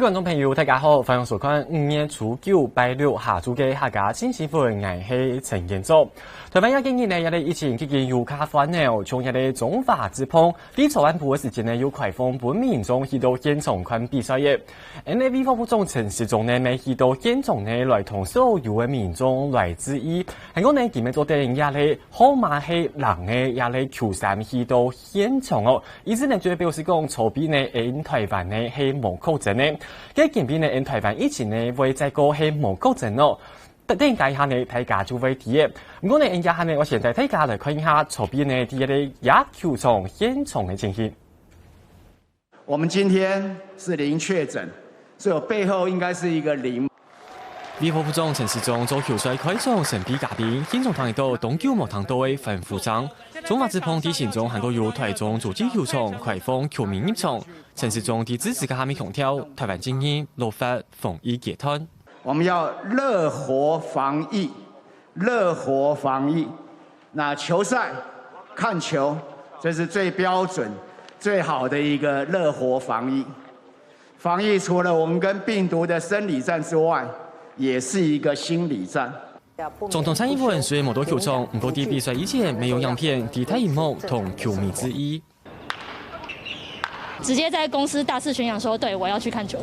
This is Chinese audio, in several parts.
位观众朋友，大家好，欢迎收看5月初9拜六下午嘅客家新新闻，我是陈建州。台湾今年呢，也咧疫情期间有卡烦恼，从一个中法之碰，喺草案部嘅时间呢，有开放本民众去到现场看比赛嘅。NAV 副部长陈时中呢，咪去到现场呢，来同所有嘅民众来致意。系讲呢，佢咪做定也咧，好马系人嘅也咧球衫去到现场哦。意思呢，就表示讲，草比呢，喺台湾呢系无确诊呢。喺近邊呢，喺台灣以前呢，會再個係無確診咯。特定解下呢，大家就會睇嘅。唔過呢，而家呢，我現在大家來看一下左邊呢啲嘅野球場現場嘅情形。我們今天是零確診，所以我背後應該是一個零。立法副總陳時中做球賽開場神秘嘉賓，現場睇到東九莫堂道嘅范副長。中華職棒提醒中，韓國有台中主機球場開放球迷入場。陳時中喺支持嘅下面強調，台灣經驗落法防疫戒斷。我們要熱火防疫，熱火防疫。那球賽看球，這是最標準、最好的一個熱火防疫。防疫除了我們跟病毒的生理戰之外，也是一個心理戰。總統蔡英文雖冇到球場，唔過喺比賽以前沒有樣片，喺大螢幕同球迷致意。直接在公司大肆宣揚說，對我要去看球。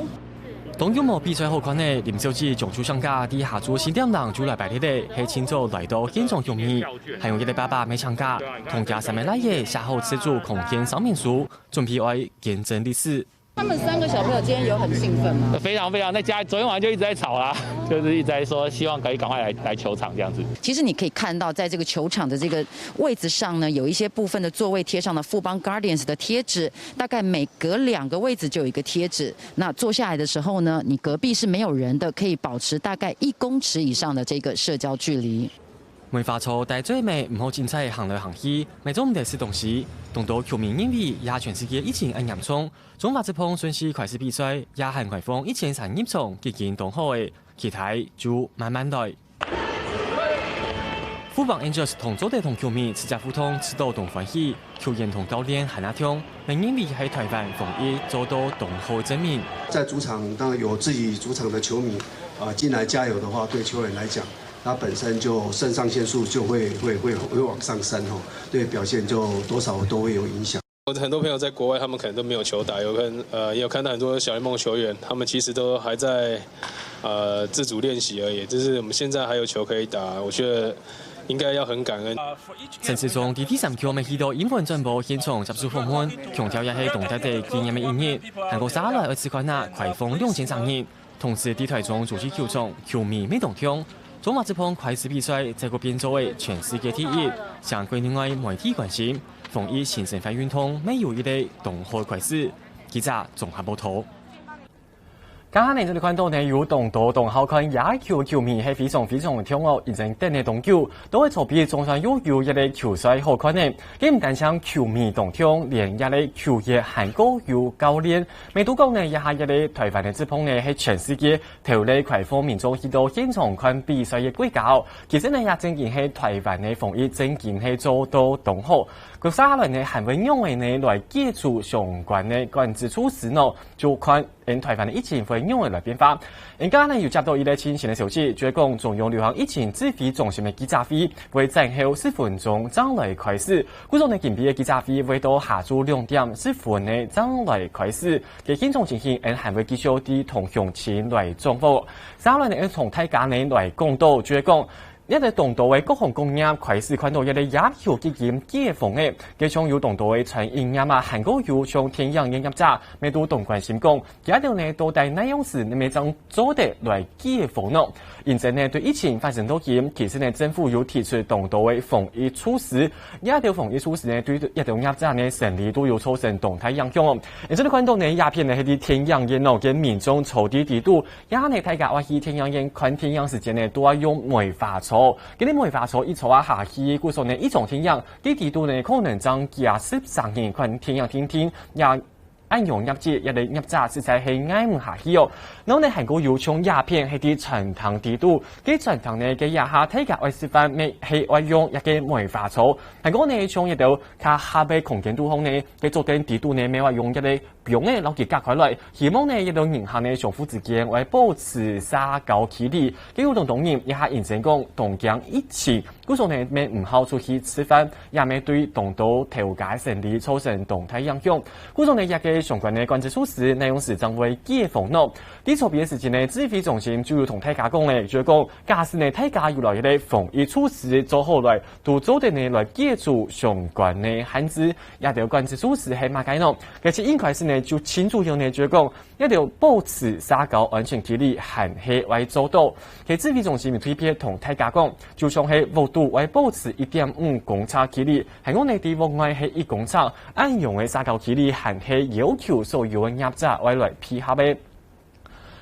東九幕比賽後看呢，林小姐仲出上架啲下晝4點鐘就來排隊咧，係清早來到現場球迷，還有一個爸爸沒搶架，同家3名奶爺下後吃住空間上面書，準備愛見證歷史。他們3個小朋友今天有很興奮嗎？非常非常，在家昨天晚上就一直在吵啦，就是一直在說希望可以趕快來球場這樣子。其實你可以看到，在這個球場的這個位置上呢，有一些部分的座位貼上了富邦 Guardians 的貼紙，大概每隔2個位置就有一個貼紙。那坐下來的時候呢，你隔壁是沒有人的，可以保持大概1公尺以上的這個社交距離。文化處大最尾唔好精彩行來行去，咪做唔得事東西。同到球迷認為也全世界疫情很嚴重，中華職棒順勢開始比賽，也係開放1300入場，結見同好嘅，期待就慢慢來。富邦 Angels 同組隊同球迷持家互通，吃到同歡喜，球員同教練係那種，明認為喺台灣防疫做到同好證明。在主場當然有自己主場的球迷進來加油的話，對球員來講，他本身就腎上腺素就會往上升哦，對表現就多少都會有影響。我很多朋友在國外，他們可能都沒有球打，也有看到很多小聯盟球員，他們其實都還在自主練習而已。就是我們現在還有球可以打，我覺得應該要很感恩。陳時中喺第3球咪去到英文轉播現場接受訪問，強調也係動態地經驗嘅演繹，韓國沙來2次關啊，開放2000人，同時喺台中主持球場，球迷未同鄉。中華職棒開始比賽，這個變作為全世界第一，向國內外媒體關心。防疫新生活運動沒有一類同好開始，記者綜合報道。今下呢，這裡看到呢有同多同好看野球球迷係非常非常嘅搶哦，已經等呢同久，都會籌備總算有一個球賽好看呢。佢唔單止球迷同搶，連一個球員韓國有教練，未到講呢，也係一個台灣嘅職棒呢係全世界頭例開放民眾去到現場看比賽嘅國家。其實呢也正經係台灣嘅防疫正經係做到同好。佢下來呢係會用嘅呢來解除相關嘅管制措施呢，就看台灣嘅疫情會用嘅來變化。而家呢又接到一個清醒嘅消息，就係講中央流行疫情指揮中心嘅記者會會前後10分鐘將來開始，嗰種呢近邊嘅記者會會到下晝2點10分呢將來開始，嘅現場情形還會繼續啲同鄉親來掌握。下來呢從大家呢來講到，就係講。一個同道嘅各項工業開始看到一個野球基金解封嘅，其中有同道嘅傳營業啊，韓國有從天陽營業者，未到同關心講，一條呢到底哪樣事你咪將做得來解封咯？現在呢對疫情發生到咁，其實呢政府有提出同道嘅防疫措施，一條防疫措施呢對一條業者呢生理都有造成動態影響哦。而且你看到呢鴉片呢係啲天陽營咯，跟民眾籌啲地度，也呢大家話去天陽營看天陽時間呢都要用梅花草。嗰啲梅花草一草啊下去，故說呢一種天陽，啲地度呢可能將加13年看天陽天天也按用业绩一类业者实在係挨唔下去哦。然後呢，韓國有從鴉片係啲傳統地度，啲傳統呢嘅亞下睇價為示範咩係愛用一個梅花草。韓國呢從一度卡下邊空間度方呢，嘅做定地度呢咩話用一類用呢攞佢隔開來，希望呢一度人下呢相互之間為保持社交距離，幾個同人一下認真講同講一起，嗰種呢咩唔好出去吃飯，也咩對同到調解勝利造成動態影響。嗰種呢一個相關的關鍵措施內容是將會解封咯。啲錯別嘅事情呢，指揮中心就要同大家講咧，就係講假使呢大家要來嘅防疫措施做好來，都做定呢來解除相關的限制，也條關鍵措施係乜嘢咯？而且應該是呢就清楚用呢就係講一條保持社交安全距離，限係為做到。其指揮中心推別同大家講，就像係幅度為保持1.5公尺距離，係我哋地方外係1公尺，按用嘅社交距離限係要求所有嘅業者為來配合嘅。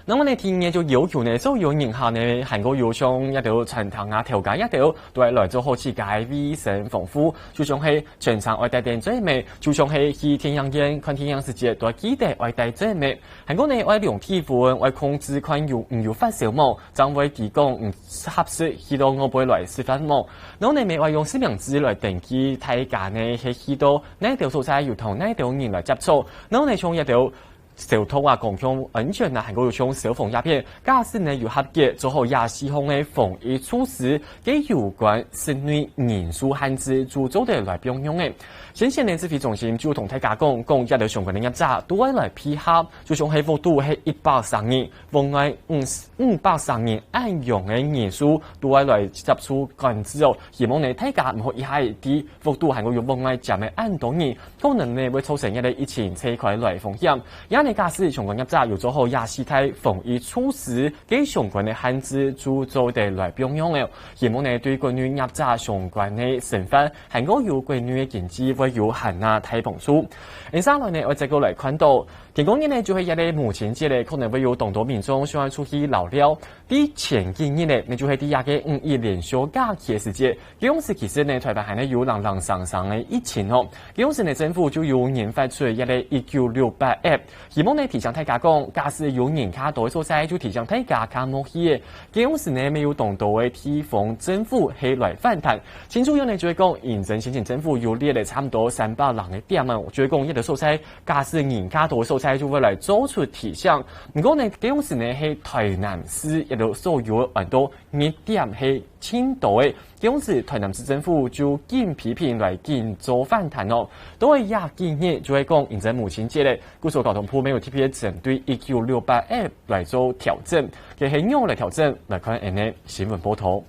那麼呢，天嘢就要求呢，所有人下呢，韓國要將一條傳統啊、調解一條，都係來做好自己衛生防護，就像係全場外帶電最美，就像係去天陽間看天陽世界，都係記得外帶最美。韓國呢，為量體溫，為控制看有唔有發燒毛，將會提供唔合適去到我輩來示範毛。然後呢，咪話用實名制來登記大家呢，係去到呢條所在要同呢條人來接觸，然後呢，從一條小偷啊，共享安全啊，韓國要從小防鴉片，假使呢要合格做好24項嘅防疫措施，嘅有關室內人數限制，就做得來並用嘅。先前呢指揮中心就同大家講一條相關嘅業者都會來配合，就像係幅度係130人，另外530人按用嘅人數都會來接觸管制哦。希望呢大家唔好一下啲幅度韓國要另外佔嘅按多人，可能呢會造成一個疫情車塊來風險。你假使相關業者要做好24態防疫措施，給相關的限制就做得來並用嘅。希望呢對關於業者相關的成分，韓國有關於嘅經濟會有限啊大幫助。而三來呢，我再過來看到，天公日呢就係一個母親節呢，可能會有更多民眾想要出去留了。啲前幾日呢，你就係第廿個5一連休假期嘅時節，嗰陣時其實呢台灣係呢有朗朗上上嘅疫情哦。嗰陣時呢政府就有研發出一個1968 app。希望呢提醒大家講，假使有人卡到所在，就提醒大家卡冇去嘅。嗰陣時呢，沒有動到嘅地方政府係來反彈。前主要呢就係講，認真先前政府有列了差唔多300人嘅點啊，就係講一個所在，假使人卡到所在就會來做出提醒。不過呢，嗰陣時呢係台南市一個所有很多熱點係青島嘅。嗰陣時台南市政府就經批評來經做反彈咯。都係廿幾日就係講，認真母親節咧，故所交通部沒有特別針對1968 app 來做調整，嘅係用來調整來看 N 新聞報道。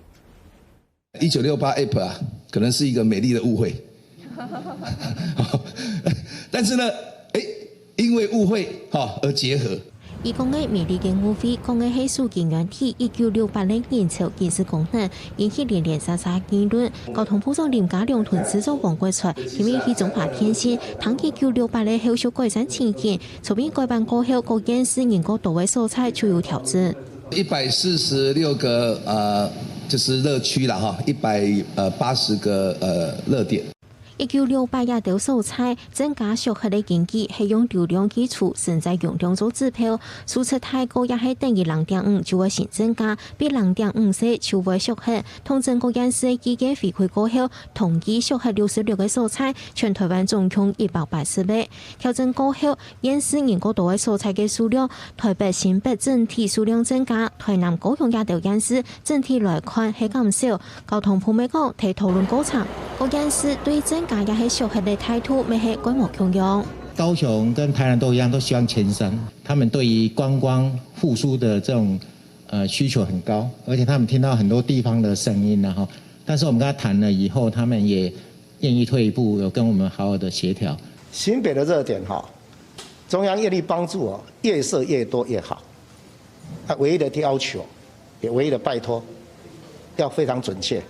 1968 app 啊，可能是一個美麗的誤會，但是呢，因為誤會而結合。伊講嘅美麗嘅誤會，講嘅係數據軟體1968年研究技術功能，引起連連沙沙議論。交通部長林佳龍同製作王國才因為佢中華天線，談1968嘅後續改善情形，從邊改版過後，各縣市人口到位所在就有調整。146個就是熱區啦，哈，180個熱點。1968也條所在增加小學的經濟係用流量基礎，甚至用量做指標，輸出太高也係等於0.5就會先增加，比0.5歲就會小學。通證各縣市基建回饋過後，同期小學66個所在，全台灣總共180位。調整過後，縣市人口到位所在嘅數量，台北、新北整體數量增加，台南、高雄也條縣市整體來看係減少。交通部門講提討論過程，各縣市對增加也係小學的態度，未係規模強用。高雄跟台南都一樣，都希望前山。他們對於觀光復甦的這種需求很高，而且他們聽到很多地方的聲音啦，哈。但是我們跟他談了以後，他們也願意退一步，有跟我們好好的協調。新北的熱點哈，中央業力幫助哦，越設越多越好。唯一的要求，也唯一的拜託，要非常準確。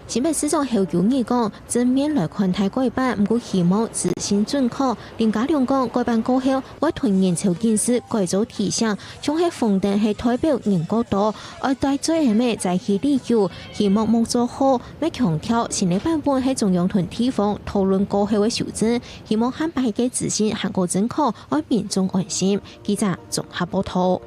新北市长侯友宜讲，正面来看待改版，不过希望执行准确。林佳龙讲，改版过后，会团人潮建设改造提升，将系逢定系代表人过多，而带最系咩在去理由，希望冇做好，要强调新的版本喺中央团地方讨论过后嘅修正，希望汉白嘅执行行过正确，让民众安心。记者综合报道。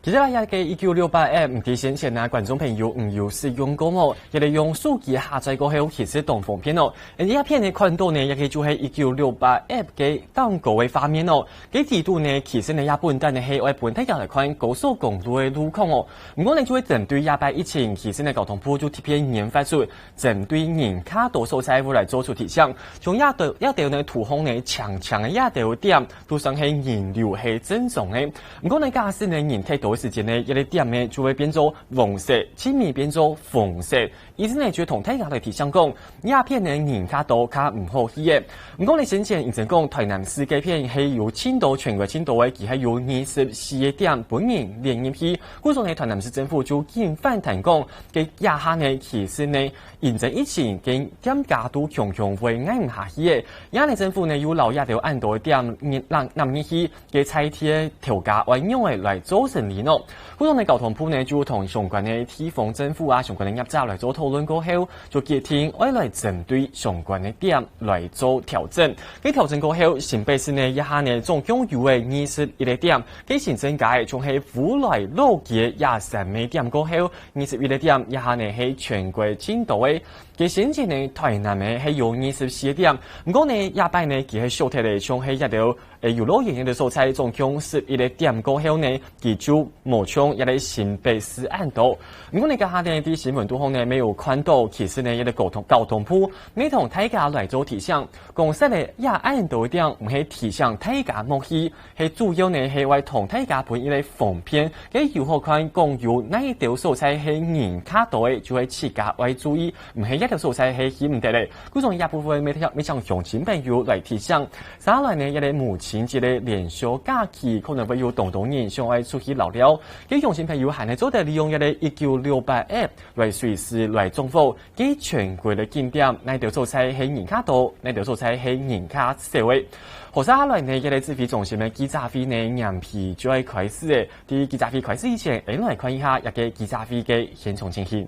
其實也嘅1968 app 唔知先前啊，觀眾朋友唔要使用過冇，亦係用手機下載過後，其實當方便哦。而呢一片嘅看到呢，亦係就係1968 app 嘅廣告嘅畫面哦。嘅地圖呢，其實呢也本單呢係為本地人嚟看高速公路嘅路況哦。唔過呢就會針對18疫情，其實呢交通部就特別研發出針對人卡多所在會來做出提醒，從一條呢塗紅呢長長嘅一條點，都算係人流係正常嘅。唔過呢假使呢人太多時間呢，一啲點呢就會變做黃色，前面變做紅色，意思呢就同大家嚟提醒講，鴉片呢人卡多卡唔好去嘅。唔講你先前認真講，台南市嘅片係有青島全國青島嘅，佢係有24點本人連入去，故所呢台南市政府就見反彈講，嘅亞下呢其實呢認真以前嘅點價都強強會捱唔下去嘅，亞呢政府呢要留一條按度點讓入去嘅菜貼調價為因為來做生意咯。故所呢交通部呢就同相關嘅地方政府啊、相關嘅業者嚟做討論過後，就決定我來針對相關嘅點來做調整。喺調整過後，新北市呢一下呢總共有21個點，喺新增加從係府內路嘅23個點過後，21個點一下呢係全國青島嘅。嘅先前呢台南呢係有24個點，唔過呢18呢佢係小睇嚟從係一條遊樂園嘅所在，總共11個點過後呢，佢就冇從一個新北市按到。唔過呢家下呢啲新聞都好呢沒有看到，其實呢一個交通部未同大家來做提醒，公司呢也按到點唔係提醒大家莫去，係主要呢係為同大家判一個防騙，嘅如何看共有哪一條所在係人卡到嘅，就係自家為注意，唔係一條所在係起唔得嚟。嗰種一部分未向鄉親朋友來提醒，再來呢一個母親節嘅連休假期可能會有動人想愛出去留了，嘅鄉親朋友還係做得利用一個1968 app 來隨時來縱火，嘅全國嘅景點，哪條所在係人卡多，哪條所在係人卡少嘅。何下來呢？一個指揮中心嘅記者會呢，眼皮就係開始嘅。啲記者會開始以前，我哋來看一下一個記者會嘅現場情形。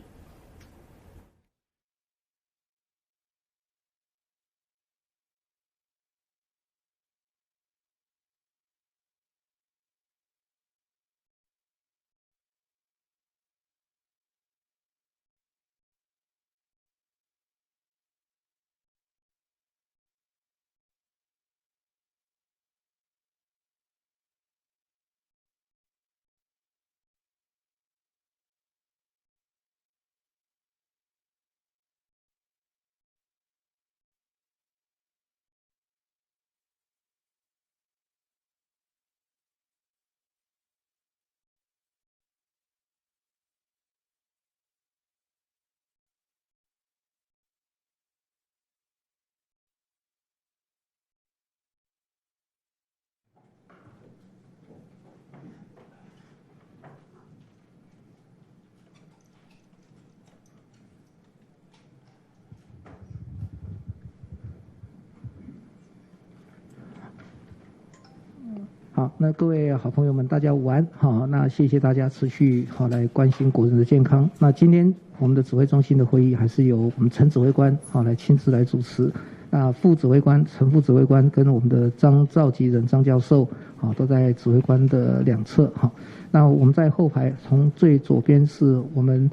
好，那各位好朋友们，大家午安。好，那谢谢大家持续好来关心国人的健康。那今天我们的指挥中心的会议还是由我们陈指挥官好来亲自来主持。那副指挥官陈副指挥官跟我们的张召集人张教授好都在指挥官的两侧。好，那我们在后排，从最左边是我们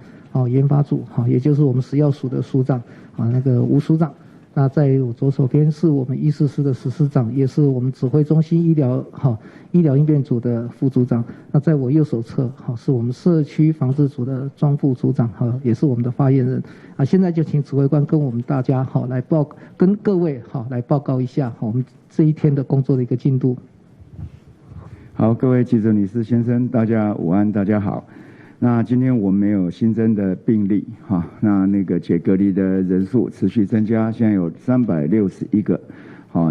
研发组好，也就是我们食药署的署长啊，那个吴署长。那在我左手边是我们医事司的实司长，也是我们指挥中心医疗应变组的副组长。那在我右手侧是我们社区防治组的庄副组长也是我们的发言人。啊，现在就请指挥官跟我们大家来跟各位来报告一下我们这一天的工作的一个进度。好，各位记者女士先生，大家午安，大家好。那今天我们没有新增的病例哈，那个解隔离的人数持续增加，现在有361个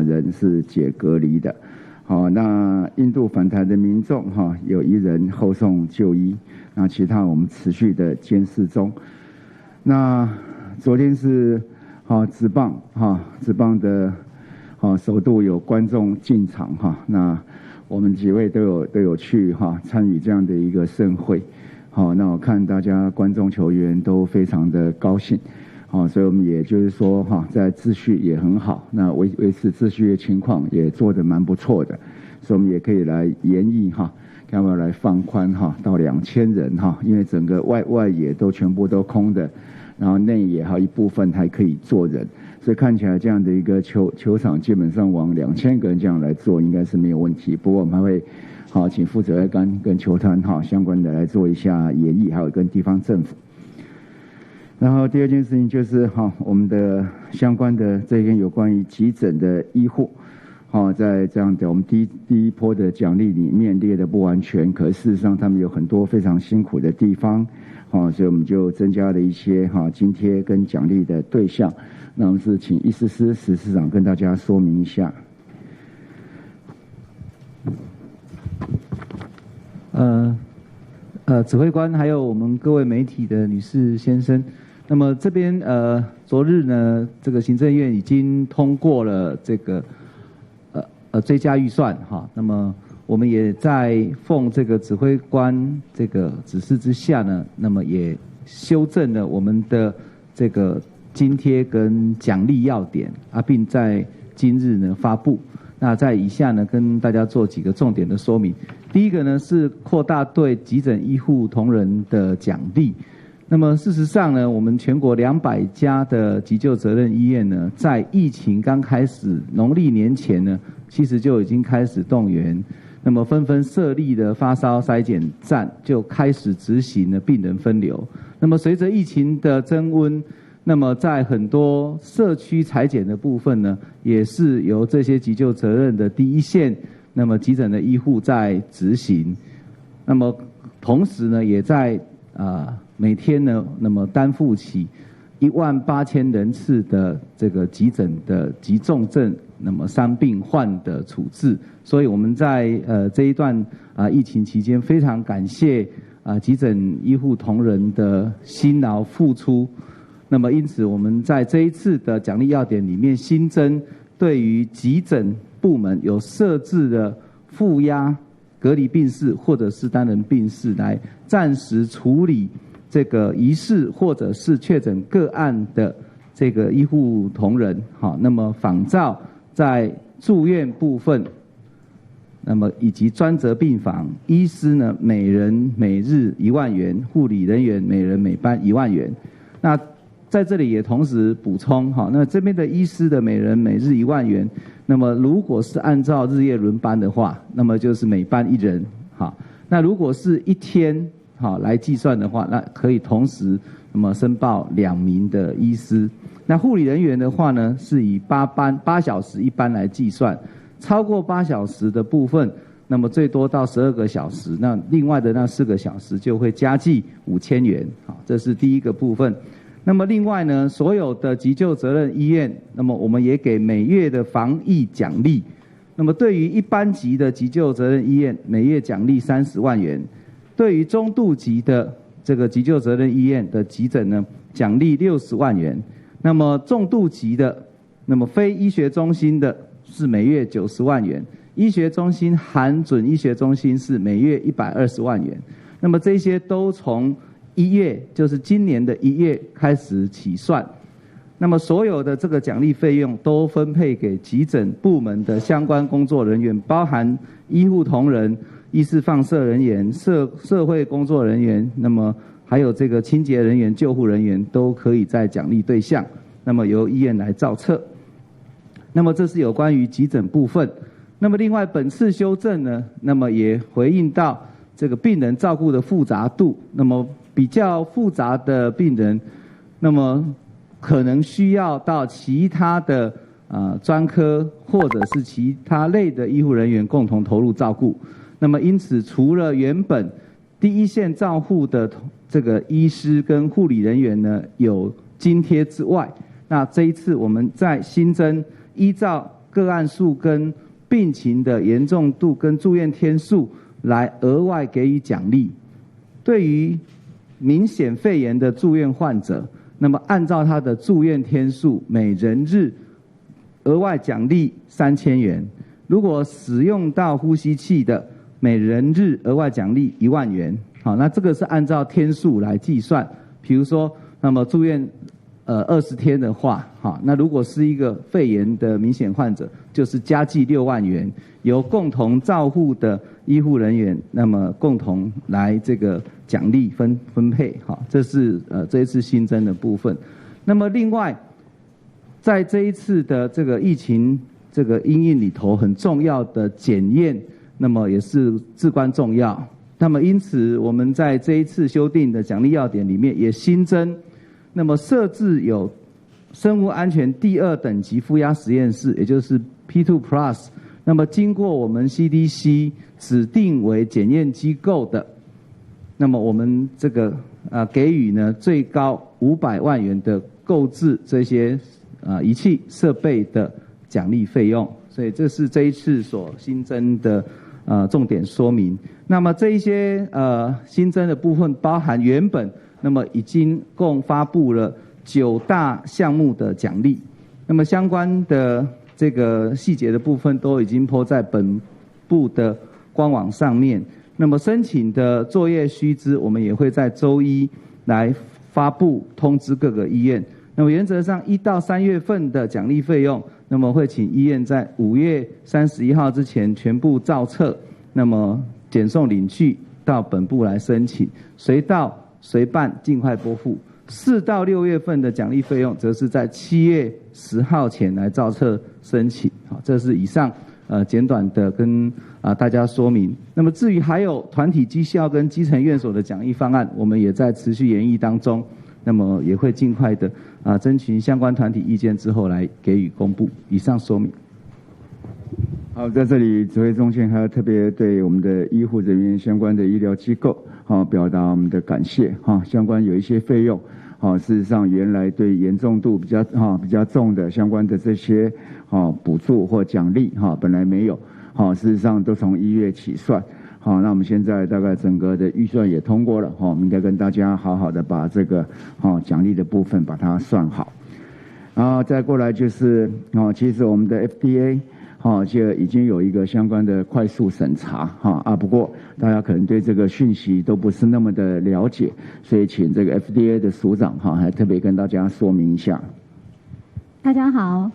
人是解隔离的。好，那印度返台的民众有1人后送就医，那其他我们持续的监视中。那昨天是职棒的首度有观众进场那我们几位都有去参与这样的一个盛会。那我看大家观众球员都非常的高兴。所以我们也就是说在秩序也很好，那维持秩序的情况也做得蛮不错的，所以我们也可以来研议要不要来放宽到2000人因为整个外野都全部都空的，然后内野还有一部分还可以坐人，所以看起来这样的一个球场基本上往2000个人这样来做应该是没有问题。不过我们还会请负责人跟球团相关的来做一下研议，还有跟地方政府。然后第二件事情就是我们的相关的这边有关于急诊的医护，在这样的我们第一波的奖励里面列的不完全，可是事实上他们有很多非常辛苦的地方，所以我们就增加了一些津贴跟奖励的对象。那我们是请医师史司长跟大家说明一下。指挥官还有我们各位媒体的女士先生，那么这边昨日呢，这个行政院已经通过了这个追加预算那么我们也在奉这个指挥官这个指示之下呢，那么也修正了我们的这个津贴跟奖励要点并在今日呢发布。那在以下呢，跟大家做几个重点的说明。第一个呢是扩大对急诊医护同仁的奖励。那么事实上呢，我们全国200家的急救责任医院呢，在疫情刚开始农历年前呢，其实就已经开始动员，那么纷纷设立的发烧筛检站，就开始执行了病人分流。那么随着疫情的增温，那么在很多社区采检的部分呢，也是由这些急救责任的第一线，那么急诊的医护在执行。那么同时呢，也在每天呢，那么担负起18000人次的这个急诊的急重症，那么伤病患的处置。所以我们在这一段疫情期间，非常感谢急诊医护同仁的辛劳付出。那么因此我们在这一次的奖励要点里面新增对于急诊部门有设置的负压隔离病室或者是单人病室，来暂时处理这个疑似或者是确诊个案的这个医护同仁。那么仿照在住院部分，那么以及专责病房，医师呢每人每日1万元，护理人员每人每班1万元。那在这里也同时补充那这边的医师的每人每日1万元，那么如果是按照日夜轮班的话，那么就是每班1人那如果是一天来计算的话，那可以同时那么申报2名的医师。那护理人员的话呢，是以8小时一班来计算，超过8小时的部分，那么最多到12个小时，那另外的那4个小时就会加计5000元。这是第一个部分。那么另外呢，所有的急救责任医院，那么我们也给每月的防疫奖励。那么对于一般级的急救责任医院，每月奖励30万元；对于中度级的这个急救责任医院的急诊呢，奖励60万元。那么重度级的，那么非医学中心的是每月90万元，医学中心含准医学中心是每月120万元。那么这些都从1月，就是今年的1月开始起算。那么所有的这个奖励费用都分配给急诊部门的相关工作人员，包含医护同仁、医事放射人员、社会工作人员，那么还有这个清洁人员、救护人员都可以在奖励对象，那么由医院来造册。那么这是有关于急诊部分。那么另外本次修正呢，那么也回应到这个病人照顾的复杂度，那么比较复杂的病人，那么可能需要到其他的专科或者是其他类的医护人员共同投入照顾。那么因此除了原本第一线照护的这个医师跟护理人员呢有津贴之外，那这一次我们再新增依照个案数跟病情的严重度跟住院天数来额外给予奖励。对于明显肺炎的住院患者，那么按照他的住院天数，每人日额外奖励3000元。如果使用到呼吸器的，每人日额外奖励1万元。好，那这个是按照天数来计算。比如说，那么住院20天的话，好，那如果是一个肺炎的明显患者，就是加计6万元，由共同照护的医护人员，那么共同来这个奖励分配。好，这是这一次新增的部分。那么另外，在这一次的这个疫情这个因应里头，很重要的检验，那么也是至关重要。那么因此，我们在这一次修订的奖励要点里面也新增，那么设置有生物安全第2等级负压实验室，也就是 P2 Plus。那么经过我们 CDC 指定为检验机构的，那么我们这个给予呢最高500万元的购置这些仪器设备的奖励费用。所以这是这一次所新增的重点说明。那么这一些新增的部分包含原本那么已经共发布了9大项目的奖励，那么相关的这个细节的部分都已经po在本部的官网上面。那么申请的作业须知，我们也会在周1来发布通知各个医院。那么原则上1到3月份的奖励费用，那么会请医院在5月31号之前全部造册，那么检送领去到本部来申请，随到随办，尽快拨付。4到6月份的奖励费用，则是在7月10号前来造册申请。好，这是以上简短的跟大家说明。那么至于还有团体绩效跟基层院所的奖励方案，我们也在持续研议当中，那么也会尽快的征询相关团体意见之后来给予公布。以上说明。好，在这里指挥中心还要特别对我们的医护人员相关的医疗机构表达我们的感谢。相关有一些费用事实上原来对严重度比较重的相关的这些补助或奖励本来没有，事实上都从1月起算。好，那我们现在大概整个的预算也通过了，我们应该跟大家好好的把这个奖励的部分把它算好。然后再过来就是其实我们的 FDA就已经有一个相关的快速审查不过大家可能对这个讯息都不是那么的了解，所以请这个 FDA 的署长还特别跟大家说明一下。大家好，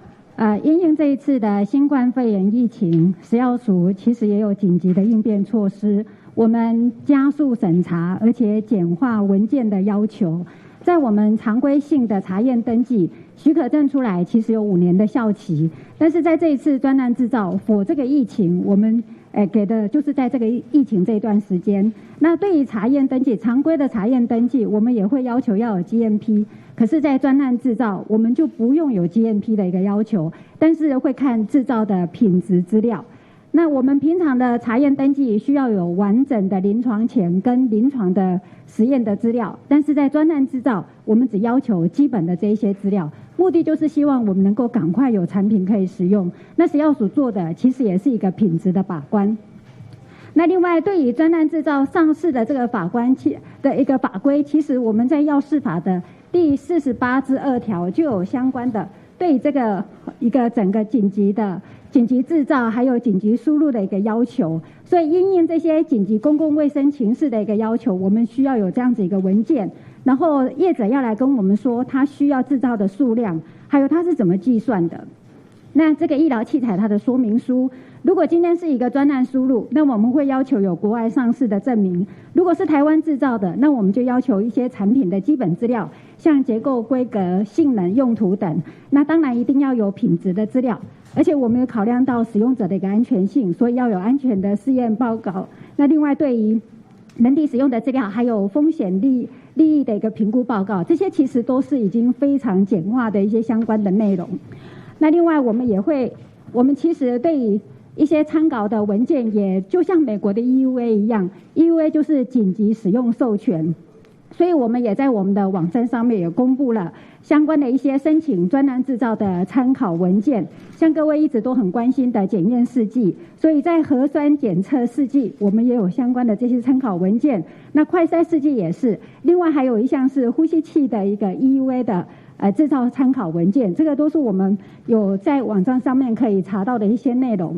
因应这一次的新冠肺炎疫情，食药署其实也有紧急的应变措施，我们加速审查，而且简化文件的要求。在我们常规性的查验登记，许可证出来其实有5年的效期，但是在这一次专案制造for这个疫情，我们给的就是在这个疫情这一段时间。那对于查验登记，常规的查验登记，我们也会要求要有 GMP， 可是在专案制造，我们就不用有 GMP 的一个要求，但是会看制造的品质资料。那我们平常的查验登记需要有完整的临床前跟临床的实验的资料，但是在专案制造，我们只要求基本的这一些资料，目的就是希望我们能够赶快有产品可以使用。那食药署做的其实也是一个品质的把关。那另外，对于专案制造上市的这个法官的一个法规，其实我们在药事法的第48之2条就有相关的对这个一个整个紧急制造还有紧急输入的一个要求，所以因应这些紧急公共卫生情势的一个要求，我们需要有这样子一个文件，然后业者要来跟我们说他需要制造的数量，还有他是怎么计算的。那这个医疗器材它的说明书，如果今天是一个专案输入，那我们会要求有国外上市的证明；如果是台湾制造的，那我们就要求一些产品的基本资料，像结构、规格、性能、用途等。那当然一定要有品质的资料，而且我们有考量到使用者的一个安全性，所以要有安全的试验报告。那另外对于人体使用的资料，还有风险利益的一个评估报告，这些其实都是已经非常简化的一些相关的内容。那另外我们其实对于一些参考的文件，也就像美国的 EUA 一样， EUA 就是紧急使用授权，所以我们也在我们的网站上面也公布了相关的一些申请专案制造的参考文件，像各位一直都很关心的检验试剂，所以在核酸检测试剂我们也有相关的这些参考文件，那快筛试剂也是，另外还有一项是呼吸器的一个 EUV 的制造参考文件，这个都是我们有在网站上面可以查到的一些内容。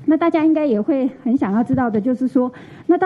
那大家应该也会很想要知道的就是说，那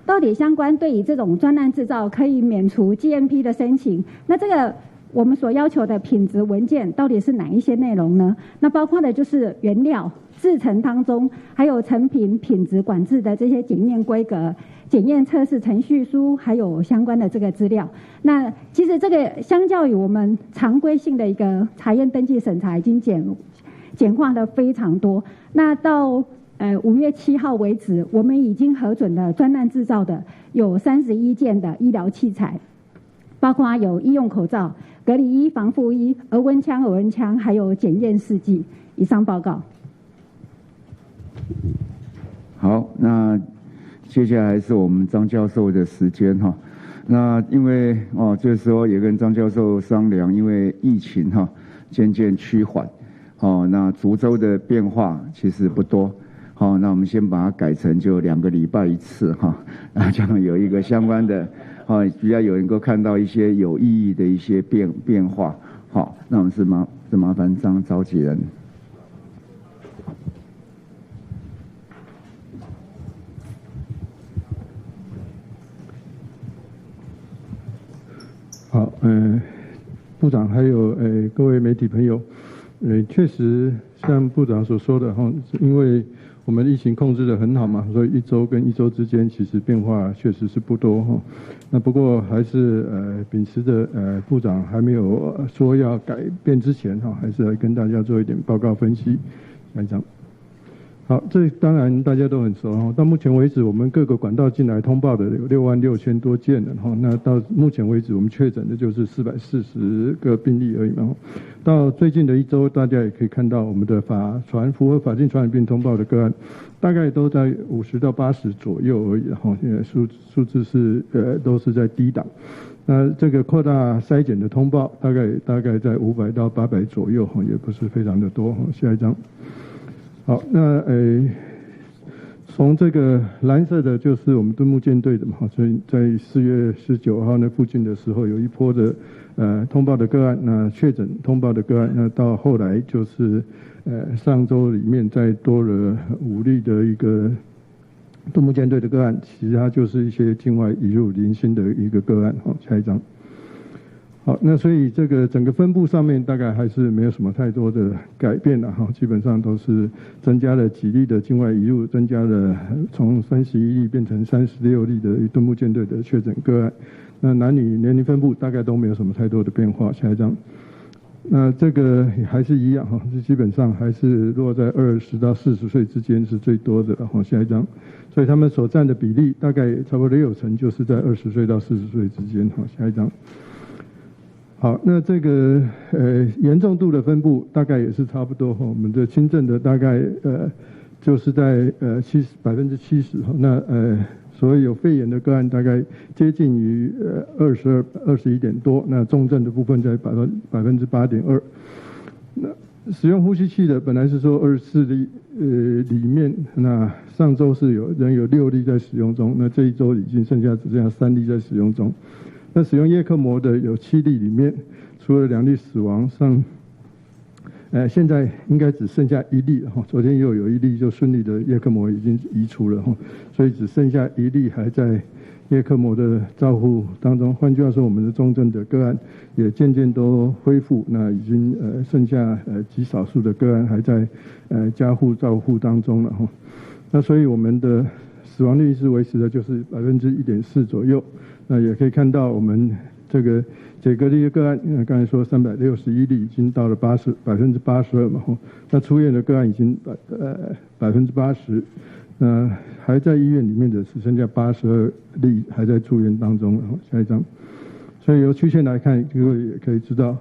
到底相关对于这种专案制造可以免除 GMP 的申请，那这个我们所要求的品质文件到底是哪一些内容呢？那包括的就是原料、制程当中，还有成品品质管制的这些检验规格、检验测试程序书，还有相关的这个资料。那其实这个相较于我们常规性的一个查验登记审查，已经简化的非常多。那到5月7号为止，我们已经核准的专案制造的有31件的医疗器材，包括有医用口罩、隔离衣、防护衣、额温枪，还有检验试剂。以上报告。好，那接下来是我们张教授的时间哈。那因为这时候也跟张教授商量，因为疫情渐渐趋缓，那竹州的变化其实不多。好，那我们先把它改成就2个礼拜一次哈，那这样有一个相关的，比较有能够看到一些有意义的一些变化。好，那我们是麻烦张召集人。好，部长还有各位媒体朋友，确实像部长所说的哈，因为我们疫情控制得很好嘛，所以一周跟一周之间其实变化确实是不多哈。那不过还是秉持着部长还没有说要改变之前哈，还是来跟大家做一点报告分析。下一张。好，这当然大家都很熟哈。到目前为止，我们各个管道进来通报的有66000多件了哈。那到目前为止，我们确诊的就是440个病例而已嘛。到最近的一周，大家也可以看到我们的符合法定传染病通报的个案，大概都在50到80左右而已哈。现在数字是都是在低档。那这个扩大筛检的通报，大概在500到800左右哈，也不是非常的多哈。下一张。好，那从这个蓝色的就是我们敦睦舰队的嘛，所以在4月19号那附近的时候有一波的通报的个案，那确诊通报的个案，那到后来就是上周里面再多了5例的一个敦睦舰队的个案，其实它就是一些境外移入零星的一个个案。好，下一张。好，那所以这个整个分布上面大概还是没有什么太多的改变了哈，基本上都是增加了几例的境外移入，增加了从31例变成36例的敦睦舰队的确诊个案。那男女年龄分布大概都没有什么太多的变化。下一张。那这个还是一样哈，基本上还是落在20到40岁之间是最多的了哈。下一张。所以他们所占的比例大概差不多60%，就是在20岁到40岁之间哈。下一张。好，那这个严重度的分布大概也是差不多哈。我们的轻症的大概就是在70%哈。那所谓有肺炎的个案大概接近于21点多，那重症的部分在8.2%。那使用呼吸器的本来是说24例里面，那上周是仍有6例在使用中，那这一周已经只剩下3例在使用中。那使用叶克膜的有7例里面，除了2例死亡现在应该只剩下1例了哈。昨天又有1例就顺利的叶克膜已经移除了哈，所以只剩下1例还在叶克膜的照护当中。换句话说，我们的重症的个案也渐渐都恢复，那已经剩下极少数的个案还在加护照护当中了哈。那所以我们的死亡率是维持的就是1.4%左右。那也可以看到我们这个解隔离的个案，刚才说361例已经到了82%嘛，那出院的个案已经80%，还在医院里面的只剩下82例还在住院当中。下一张。所以由曲线来看，各位也可以知道，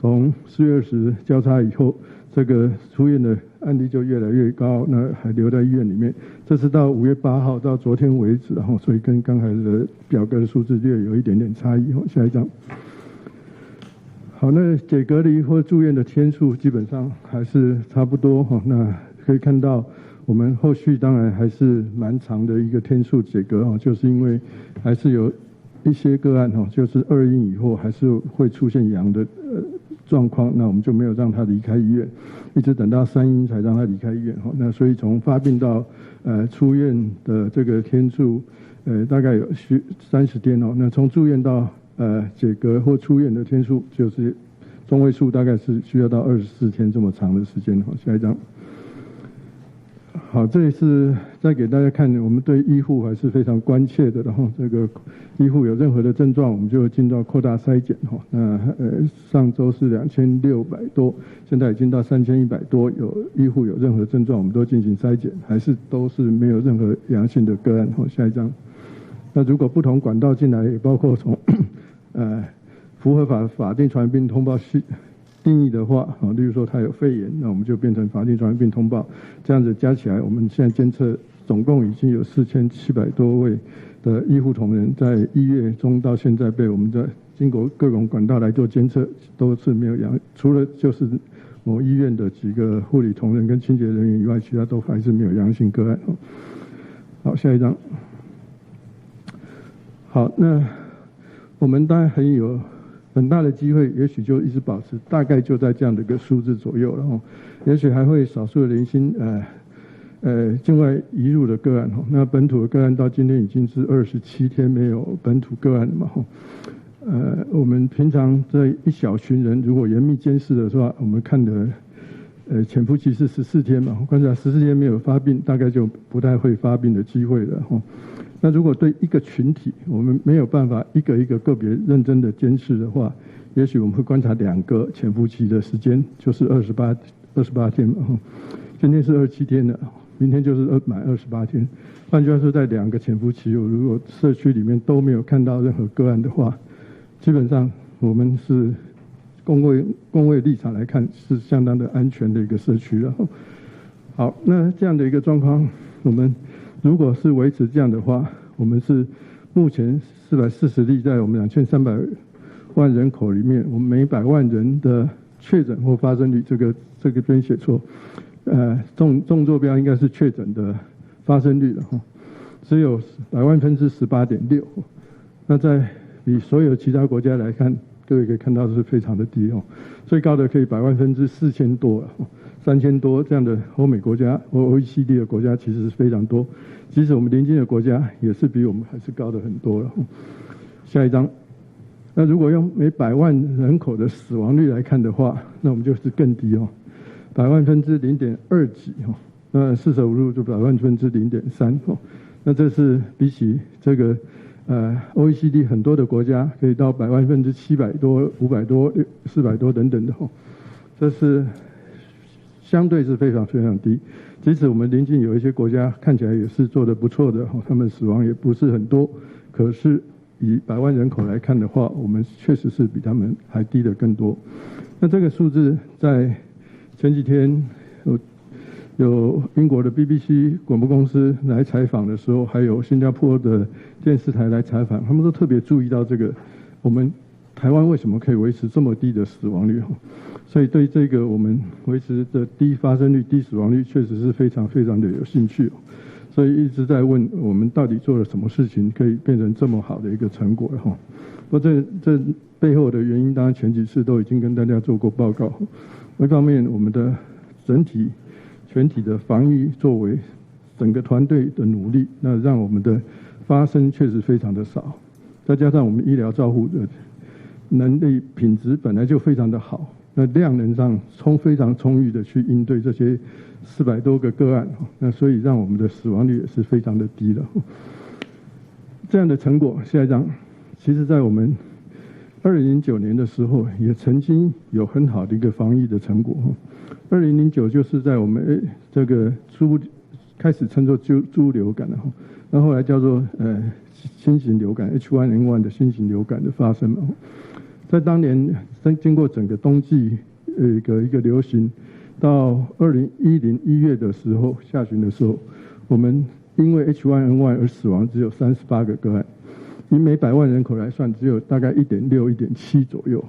从4月20交叉以后，这个出院的案例就越来越高，那还留在医院里面。这是到5月8号到昨天为止，然后所以跟刚才的表格的数字略有一点点差异。下一张。好，那解隔离或住院的天数基本上还是差不多哈。那可以看到，我们后续当然还是蛮长的一个天数解隔哈，就是因为还是有一些个案哈，就是2阴以后还是会出现阳的状况，那我们就没有让他离开医院，一直等到3阴才让他离开医院哈。那所以从发病到出院的这个天数，大概有30天哦。那从住院到解隔或出院的天数，就是中位数大概是需要到24天这么长的时间。好，下一张。好，这一次再给大家看，我们对医护还是非常关切的。然后这个医护有任何的症状，我们就进到扩大筛检哈。那上周是2600多，现在已经到3100多，有医护有任何症状，我们都进行筛检，还是都是没有任何阳性的个案。好，下一张。那如果不同管道进来，也包括从符合法定传染病通报定义的话，例如说他有肺炎，那我们就变成法定传染病通报，这样子加起来，我们现在监测总共已经有4700多位的医护同仁，在1月中到现在被我们的经过各种管道来做监测，都是没有阳，除了就是某医院的几个护理同仁跟清洁人员以外，其他都还是没有阳性个案。好，下一张。好，那我们当然很大的机会，也许就一直保持大概就在这样的一个数字左右了哈，也许还会少数的零星境外移入的个案哈，那本土的个案到今天已经是27天没有本土个案了嘛哈，我们平常这一小群人如果严密监视的话，我们看的潜伏期是14天嘛，观察14天没有发病，大概就不太会发病的机会了哈。那如果对一个群体，我们没有办法一个一个个别认真的监视的话，也许我们会观察2个潜伏期的时间，就是28天嘛。今天是27天了，明天就是满28天。换句话说，在2个潜伏期，如果社区里面都没有看到任何个案的话，基本上我们是公卫立场来看是相当的安全的一个社区了。好，那这样的一个状况，我们如果是维持这样的话，我们是目前440例，在我们2300万人口里面，我们每100万人的确诊或发生率，这个边写错，纵坐标应该是确诊的发生率了哈，只有100万分之18.6，那在比所有其他国家来看，各位可以看到是非常的低哦，最高的可以100万分之4000多了。3000多这样的欧美国家或 OECD 的国家其实是非常多，即使我们邻近的国家也是比我们还是高的很多了。下一张，那如果用每100万人口的死亡率来看的话，那我们就是更低哦，100万分之0.2几哦，那45度就100万分之0.3哦，那这是比起这个OECD 很多的国家可以到100万分之700多、500多、400多等等的哦，这是相对是非常非常低，即使我们邻近有一些国家看起来也是做得不错的，他们死亡也不是很多，可是以100万人口来看的话，我们确实是比他们还低的更多。那这个数字在前几天有英国的 BBC 广播公司来采访的时候，还有新加坡的电视台来采访，他们都特别注意到这个，我们台湾为什么可以维持这么低的死亡率？所以对这个我们维持的低发生率、低死亡率，确实是非常非常的有兴趣。所以一直在问我们到底做了什么事情，可以变成这么好的一个成果哈。不过这背后的原因，当然前几次都已经跟大家做过报告。一方面，我们的全体的防疫作为，整个团队的努力，那让我们的发生确实非常的少，再加上我们医疗照护的能力品质本来就非常的好，那量能上非常充裕的去应对这些400多个个案，那所以让我们的死亡率也是非常的低了。这样的成果，下一张，其实在我们2009年的时候，也曾经有很好的一个防疫的成果。2009就是在我们这个开始称作猪流感了，那后来叫做新型流感 H1N1 的新型流感的发生嘛。在当年经过整个冬季一个流行，到2010 1月的时候下旬的时候，我们因为 H1N1 而死亡只有38个个案，以每100万人口来算，只有大概1.6、1.7左右。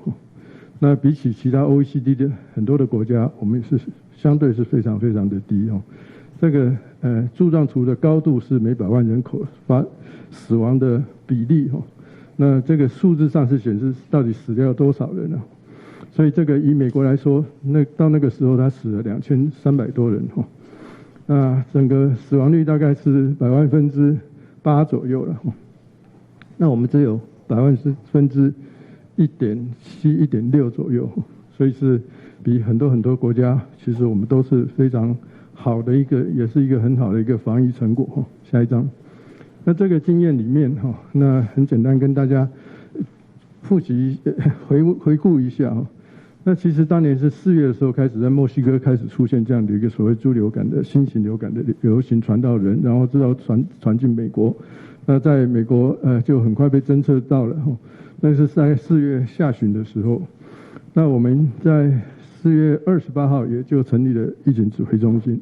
那比起其他 OECD 的很多的国家，我们是相对是非常非常的低哦。这个柱状图的高度是每100万人口死亡的比例哦。那这个数字上是显示到底死掉多少人呢？所以这个以美国来说，到那个时候他死了2300多人哦。那整个死亡率大概是100万分之8左右了哦。那我们只有100万分之1.7、1.6左右，所以是比很多国家，其实我们都是非常好的也是一个很好的一个防疫成果哈。下一张，那这个经验里面哈，那很简单跟大家复习回顾一下哈。那其实当年是4月的时候开始在墨西哥开始出现这样的一个所谓猪流感的新型流感的流行传到人，然后之后传进美国，那在美国就很快被侦测到了哈。那是在4月下旬的时候，那我们在4月28号也就成立了疫情指挥中心。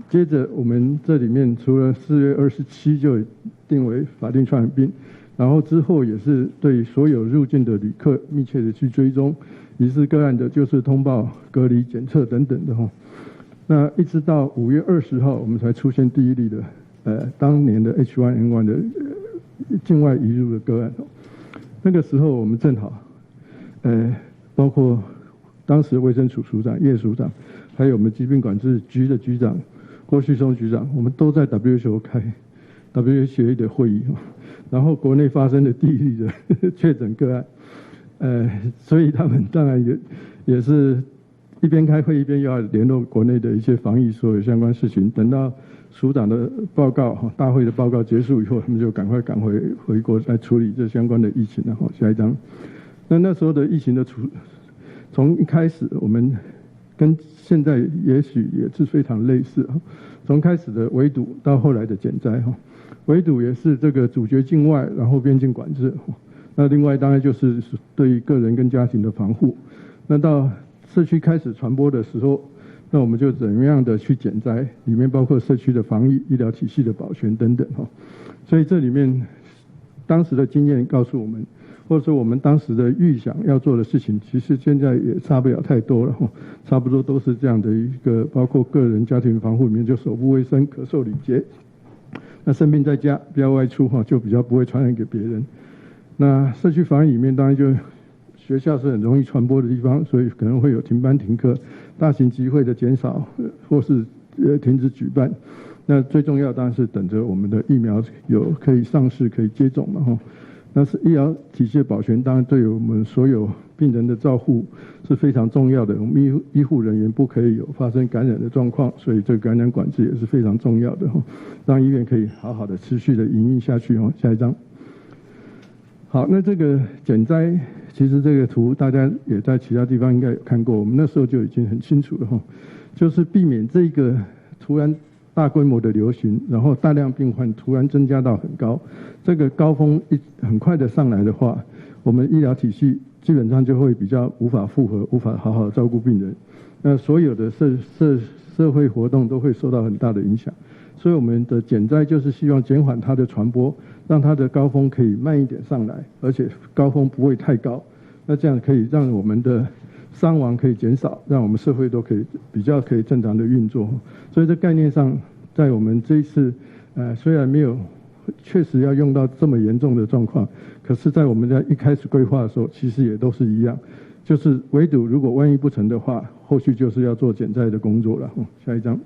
接着我们这里面除了4月27就定为法定传染病，然后之后也是对所有入境的旅客密切的去追踪，疑似个案的就是通报、隔离、检测等等的哈。那一直到5月20号，我们才出现第一例的当年的 H1N1 的境外移入的个案。那个时候我们正好，包括当时卫生署署长叶署长，还有我们疾病管制局的局长郭旭松局长，我们都在 WHO 开 WHO 的会议，然后国内发生了第一例的确诊个案，所以他们当然也是一边开会一边要联络国内的一些防疫所有相关事情，等到署长的报告大会的报告结束以后，他们就赶回国来处理这相关的疫情了。下一张，那时候的疫情的从一开始我们跟现在也许也是非常类似，从开始的围堵到后来的减灾，围堵也是这个阻绝境外，然后边境管制，那另外当然就是对于个人跟家庭的防护，那到社区开始传播的时候，那我们就怎么样的去减灾，里面包括社区的防疫、医疗体系的保全等等哈。所以这里面当时的经验告诉我们，或者说我们当时的预想要做的事情，其实现在也差不了太多了哈，差不多都是这样的一个，包括个人家庭防护里面就手部卫生、咳嗽、礼节，那生病在家不要外出哈，就比较不会传染给别人。那社区防疫里面当然就学校是很容易传播的地方，所以可能会有停班停课、大型集会的减少，或是停止举办。那最重要当然是等着我们的疫苗可以上市、可以接种嘛哈。那是医疗体系的保全，当然对于我们所有病人的照护是非常重要的。我们医护人员不可以有发生感染的状况，所以这个感染管制也是非常重要的哈，让医院可以好好的持续的营运下去哈。下一张。好，那这个减灾，其实这个图大家也在其他地方应该有看过，我们那时候就已经很清楚了哈，就是避免这个突然大规模的流行，然后大量病患突然增加到很高，这个高峰很快的上来的话，我们医疗体系基本上就会比较无法负荷，无法好好照顾病人，那所有的社会活动都会受到很大的影响。所以我们的减灾就是希望减缓它的传播，让它的高峰可以慢一点上来，而且高峰不会太高，那这样可以让我们的伤亡可以减少，让我们社会都可以比较可以正常的运作。所以这概念上，在我们这一次虽然没有确实要用到这么严重的状况，可是在我们在一开始规划的时候，其实也都是一样，就是围堵如果万一不成的话，后续就是要做减灾的工作了。下一张。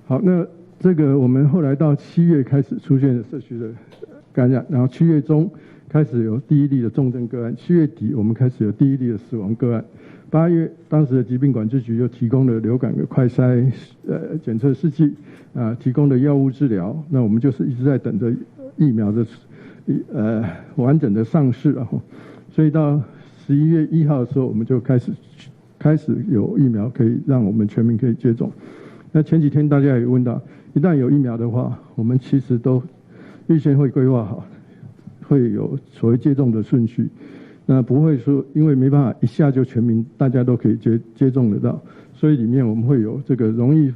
好，那这个我们后来到7月开始出现了社区的感染，然后7月中开始有第一例的重症个案，7月底我们开始有第一例的死亡个案，8月当时的疾病管制局就提供了流感的快筛检测试剂提供的药物治疗，那我们就是一直在等着疫苗的完整的上市了，所以到11月1号的时候，我们就开始有疫苗可以让我们全民可以接种。那前几天大家也问到，一旦有疫苗的话，我们其实都预先会规划好，会有所谓接种的顺序。那不会说因为没办法一下就全民大家都可以接种得到，所以里面我们会有这个容易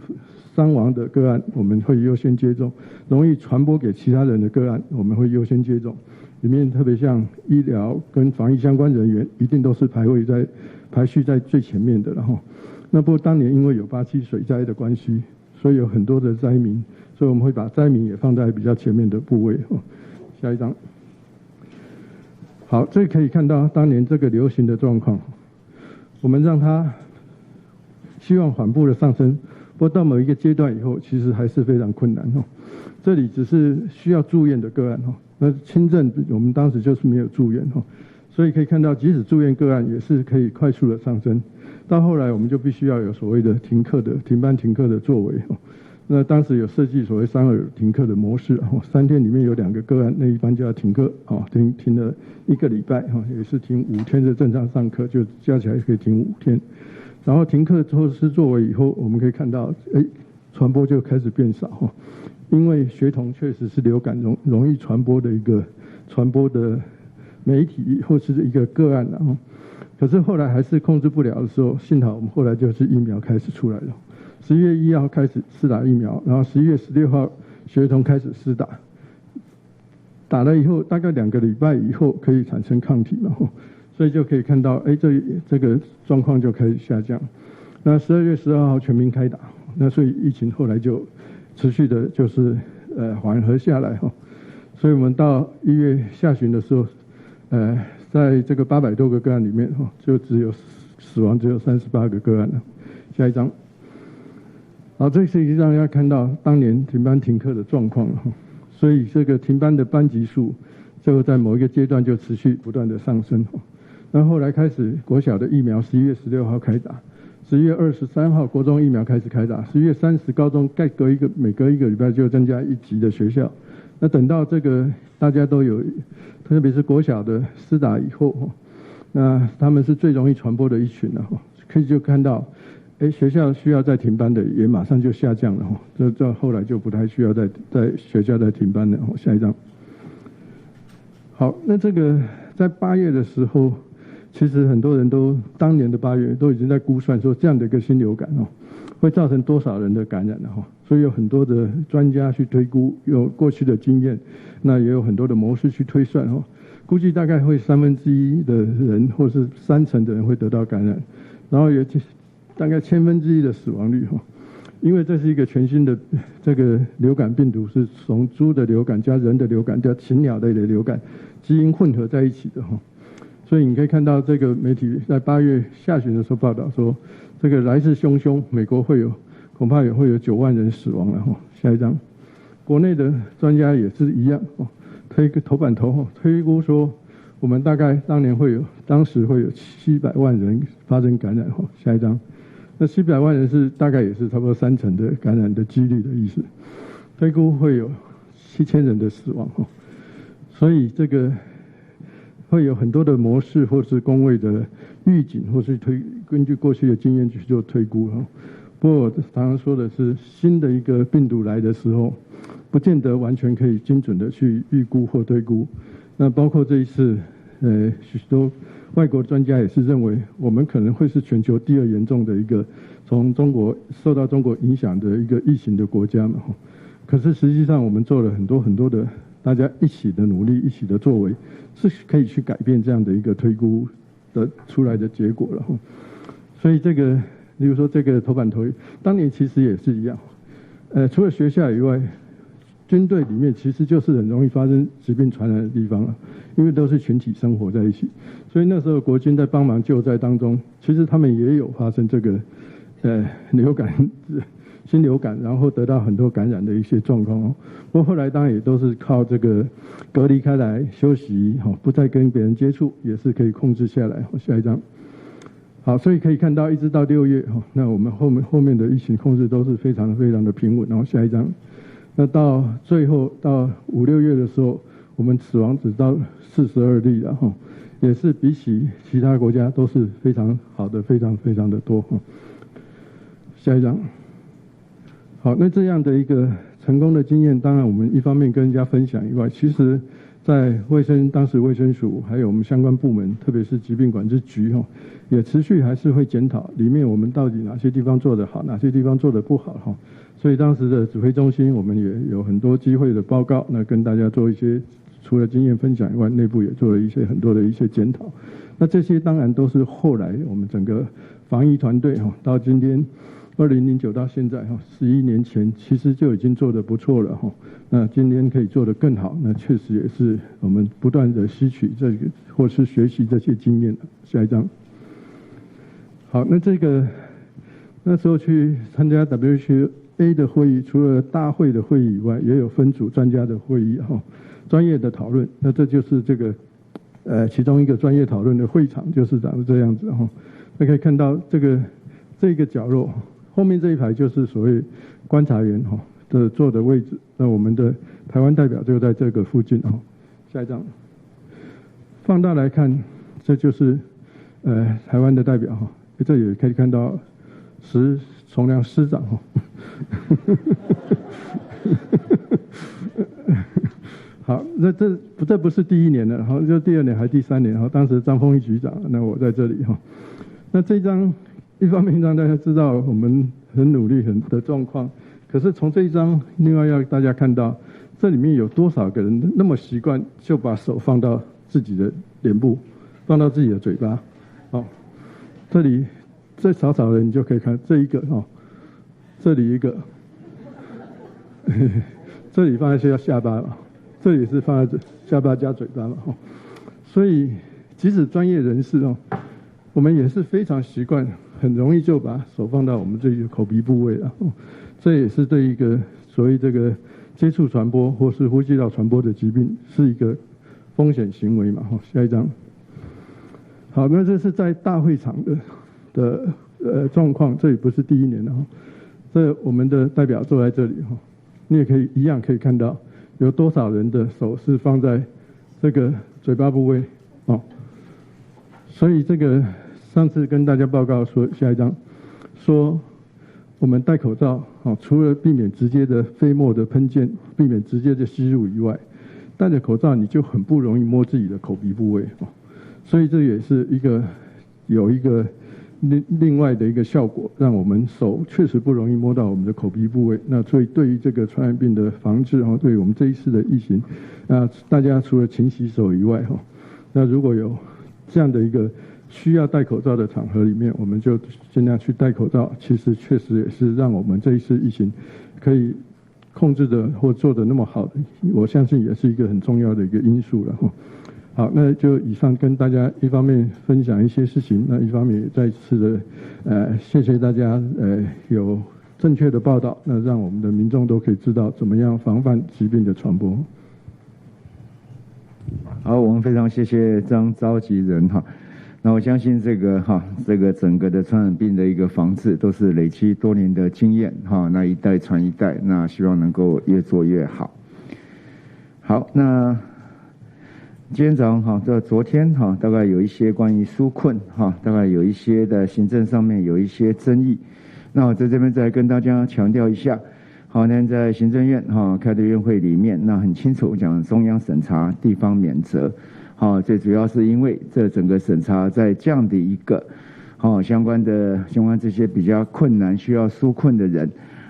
伤亡的个案，我们会优先接种；容易传播给其他人的个案，我们会优先接种。里面特别像医疗跟防疫相关人员，一定都是排序在最前面的。然后，那不过当年因为有87水灾的关系，所以有很多的灾民，所以我们会把灾民也放在比较前面的部位。下一张。好，这可以看到当年这个流行的状况，我们让它希望缓步的上升，不过到某一个阶段以后，其实还是非常困难。这里只是需要住院的个案，那轻症我们当时就是没有住院，所以可以看到即使住院个案也是可以快速的上升，到后来我们就必须要有所谓的停班停课的作为。那当时有设计所谓3-2停课的模式，3天里面有2个个案，那一般就要停课，停了1个礼拜，也是停5天的正常上课，就加起来可以停5天。然后停课措施作为以后，我们可以看到，传播就开始变少，因为学童确实是流感容易传播的一个传播的媒体或是一个个案了。可是后来还是控制不了的时候，幸好我们后来就是疫苗开始出来了。11月1号开始施打疫苗，然后11月16号学童开始施打，打了以后大概2个礼拜以后可以产生抗体嘛，所以就可以看到，这个状况就开始下降。那12月12号全民开打，那所以疫情后来就持续的就是缓和下来哈。所以我们到1月下旬的时候，在这个800多个个案里面就只有死亡只有38个个案了。下一张。好，这是让大家看到当年停班停课的状况，所以这个停班的班级数，最后在某一个阶段就持续不断的上升。那后来开始国小的疫苗11月16号开打，11月23号国中疫苗开始开打，11月30高中每隔一个礼拜就增加1级的学校。那等到这个大家都有，特别是国小的施打以后，那他们是最容易传播的一群了，可以就看到。学校需要再停班的也马上就下降了，这后来就不太需要在学校再停班了。下一张。好，那这个在8月的时候，其实很多人都当年的8月都已经在估算说这样的一个新流感会造成多少人的感染了，所以有很多的专家去推估，有过去的经验，那也有很多的模式去推算，估计大概会1/3的人或是30%的人会得到感染，然后也大概1/1000的死亡率，因为这是一个全新的这个流感病毒，是从猪的流感加人的流感加禽鸟类的流感基因混合在一起的，所以你可以看到这个媒体在8月下旬的时候报道说，这个来势汹汹，美国恐怕也会有9万人死亡了。下一张，国内的专家也是一样，推个头版头推估说，我们大概当时会有700万人发生感染。下一张。那700万人是大概也是差不多30%的感染的几率的意思，推估会有7000人的死亡，所以这个会有很多的模式或是公卫的预警，或是根据过去的经验去做推估。不过我常常说的是，新的一个病毒来的时候，不见得完全可以精准的去预估或推估。那包括这一次，许多外国专家也是认为，我们可能会是全球第2严重的一个受到中国影响的一个疫情的国家嘛。可是实际上我们做了很多的大家一起的努力，一起的作为，是可以去改变这样的一个推估的出来的结果了。所以这个，例如说这个头版头，当年其实也是一样，除了学校以外，军队里面其实就是很容易发生疾病传染的地方了，因为都是群体生活在一起，所以那时候国军在帮忙救灾当中，其实他们也有发生这个流感、新流感，然后得到很多感染的一些状况。不过后来当然也都是靠这个隔离开来休息，不再跟别人接触，也是可以控制下来。下一张。好，所以可以看到一直到6月，那我们后面的疫情控制都是非常的平稳。然后下一张。那到最后到5、6月的时候，我们死亡只到42例了，也是比起其他国家都是非常好的，非常的多。下一张。好，那这样的一个成功的经验，当然我们一方面跟人家分享以外，其实在当时卫生署还有我们相关部门，特别是疾病管制局也持续还是会检讨里面我们到底哪些地方做得好，哪些地方做得不好所以当时的指挥中心我们也有很多机会的报告，那跟大家做一些除了经验分享以外，内部也做了很多的一些检讨。那这些当然都是后来我们整个防疫团队到今天2009到现在11年前其实就已经做得不错了那今天可以做得更好，那确实也是我们不断的吸取这个或是学习这些经验。下一张。好，那那时候去参加 WHA 的会议，除了大会的会议以外，也有分组专家的会议专业的讨论。那这就是这个其中一个专业讨论的会场就是长这样子那可以看到这个角落后面这一排就是所谓观察员的坐的位置，那我们的台湾代表就在这个附近下一张。放大来看，这就是台湾的代表这也可以看到石崇良师长好，那这不是第1年了，就第2年还第3年当时张丰毅局长，那我在这里那这张一方面让大家知道我们很努力的状况，可是从这一张另外要大家看到这里面有多少个人那么习惯就把手放到自己的脸部，放到自己的嘴巴这里这少人你就可以看这一个这里一个这里放在下巴这里是放在下巴加嘴巴所以即使专业人士我们也是非常习惯很容易就把手放到我们这个口鼻部位了这也是对一个所谓这个接触传播或是呼吸道传播的疾病是一个风险行为嘛下一张。好，那这是在大会场的状况，这也不是第1年了这我们的代表坐在这里你也一样可以看到有多少人的手是放在这个嘴巴部位所以这个上次跟大家报告说，下一张说我们戴口罩除了避免直接的飞沫的喷溅，避免直接的吸入以外，戴着口罩你就很不容易摸自己的口鼻部位所以这也是有一个另外的一个效果，让我们手确实不容易摸到我们的口鼻部位。那所以对于这个传染病的防治对于我们这一次的疫情大家除了勤洗手以外那如果有这样的一个需要戴口罩的场合里面，我们就尽量去戴口罩，其实确实也是让我们这一次疫情可以控制的或做的那么好的，我相信也是一个很重要的一个因素了好，那就以上跟大家一方面分享一些事情，那一方面也再次的谢谢大家有正确的报道，那让我们的民众都可以知道怎么样防范疾病的传播。好，我们非常谢谢张召集人那我相信这个整个的传染病的一个防治都是累积多年的经验那一代传一代，那希望能够越做越好。好，那今天早上这昨天大概有一些关于纾困大概有一些的行政上面有一些争议，那我在这边再跟大家强调一下。好，那在行政院开的院会里面，那很清楚讲中央审查，地方免责。最主要是因为这整个审查在这样的一个相关这些比较困难需要纾困的人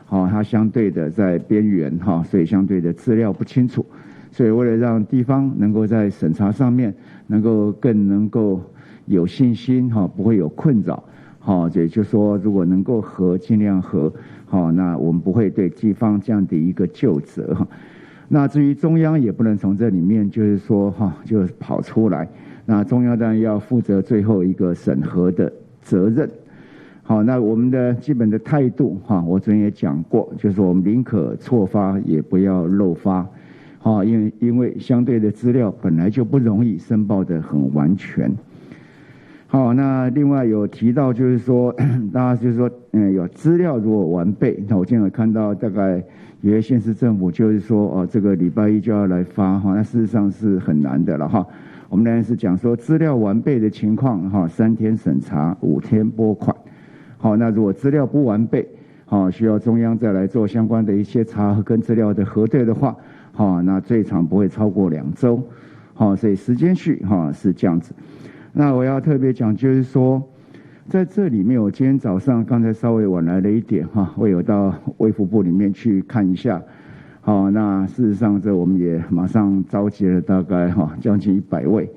它相对的在边缘所以相对的资料不清楚，所以为了让地方能够在审查上面更能够有信心不会有困扰也就是说如果能够尽量那我们不会对地方这样的一个究责那至于中央也不能从这里面就是说就跑出来，那中央当然要负责最后一个审核的责任。好，那我们的基本的态度我昨天也讲过，就是我们宁可错发也不要漏发因为相对的资料本来就不容易申报的很完全。好，那另外有提到就是说大家就是说有资料如果完备，那我今天有看到大概有些县市政府就是说这个礼拜1就要来发那事实上是很难的了我们当然是讲说资料完备的情况3天审查5天拨款。好，那如果资料不完备需要中央再来做相关的一些查核跟资料的核对的话那最长不会超过2周，所以时间序是这样子。那我要特别讲就是说，在这里面我今天早上刚才稍微晚来了一点我有到卫福部里面去看一下，那事实上这我们也马上召集了大概将近100位，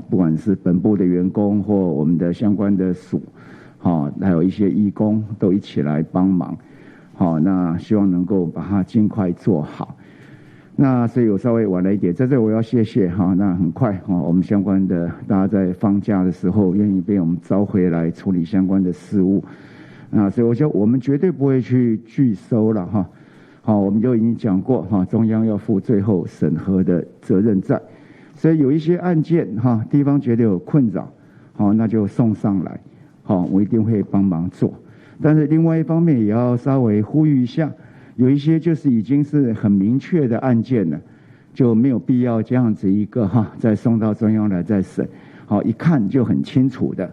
不管是本部的员工或我们的相关的署，还有一些义工都一起来帮忙，那希望能够把它尽快做好。那所以我稍微晚了一点，在这我要谢谢那很快我们相关的大家在放假的时候愿意被我们召回来处理相关的事务，所以我觉得我们绝对不会去拒收了我们就已经讲过中央要负最后审核的责任在，所以有一些案件地方觉得有困扰那就送上来我一定会帮忙做。但是另外一方面也要稍微呼吁一下，有一些就是已经是很明确的案件了，就没有必要这样子一个再送到中央来再审，一看就很清楚的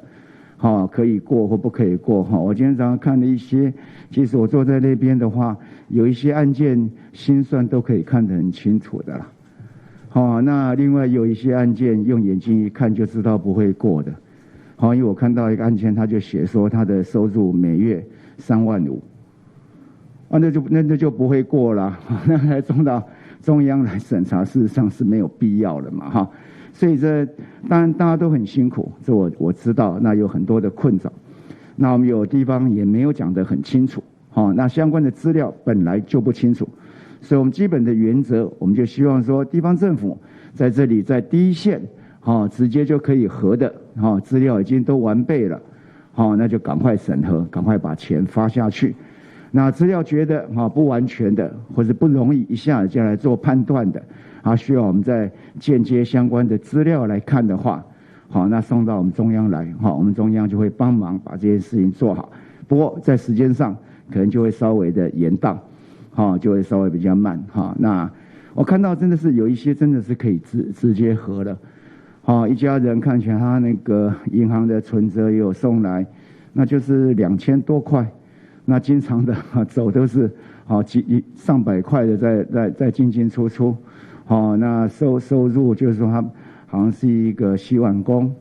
可以过或不可以过我今天早上看了一些，其实我坐在那边的话，有一些案件心算都可以看得很清楚的啦那另外有一些案件用眼睛一看就知道不会过的因为我看到一个案件，他就写说他的收入每月3万5，那就不会过了那还送到中央来审查，事实上是没有必要了嘛所以这当然大家都很辛苦，这我知道，那有很多的困扰，那我们有地方也没有讲得很清楚那相关的资料本来就不清楚，所以我们基本的原则，我们就希望说地方政府在这里在第一线直接就可以核的资料已经都完备了那就赶快审核，赶快把钱发下去。那资料觉得不完全的，或者不容易一下子就来做判断的需要我们再间接相关的资料来看的话那送到我们中央来我们中央就会帮忙把这件事情做好。不过在时间上可能就会稍微的延宕就会稍微比较慢那我看到真的是有一些真的是可以直接核的一家人看起来他那个银行的存折也有送来，那就是2000多块，那经常的走都是上百块的在进进出出那收入就是说他好像是一个洗碗工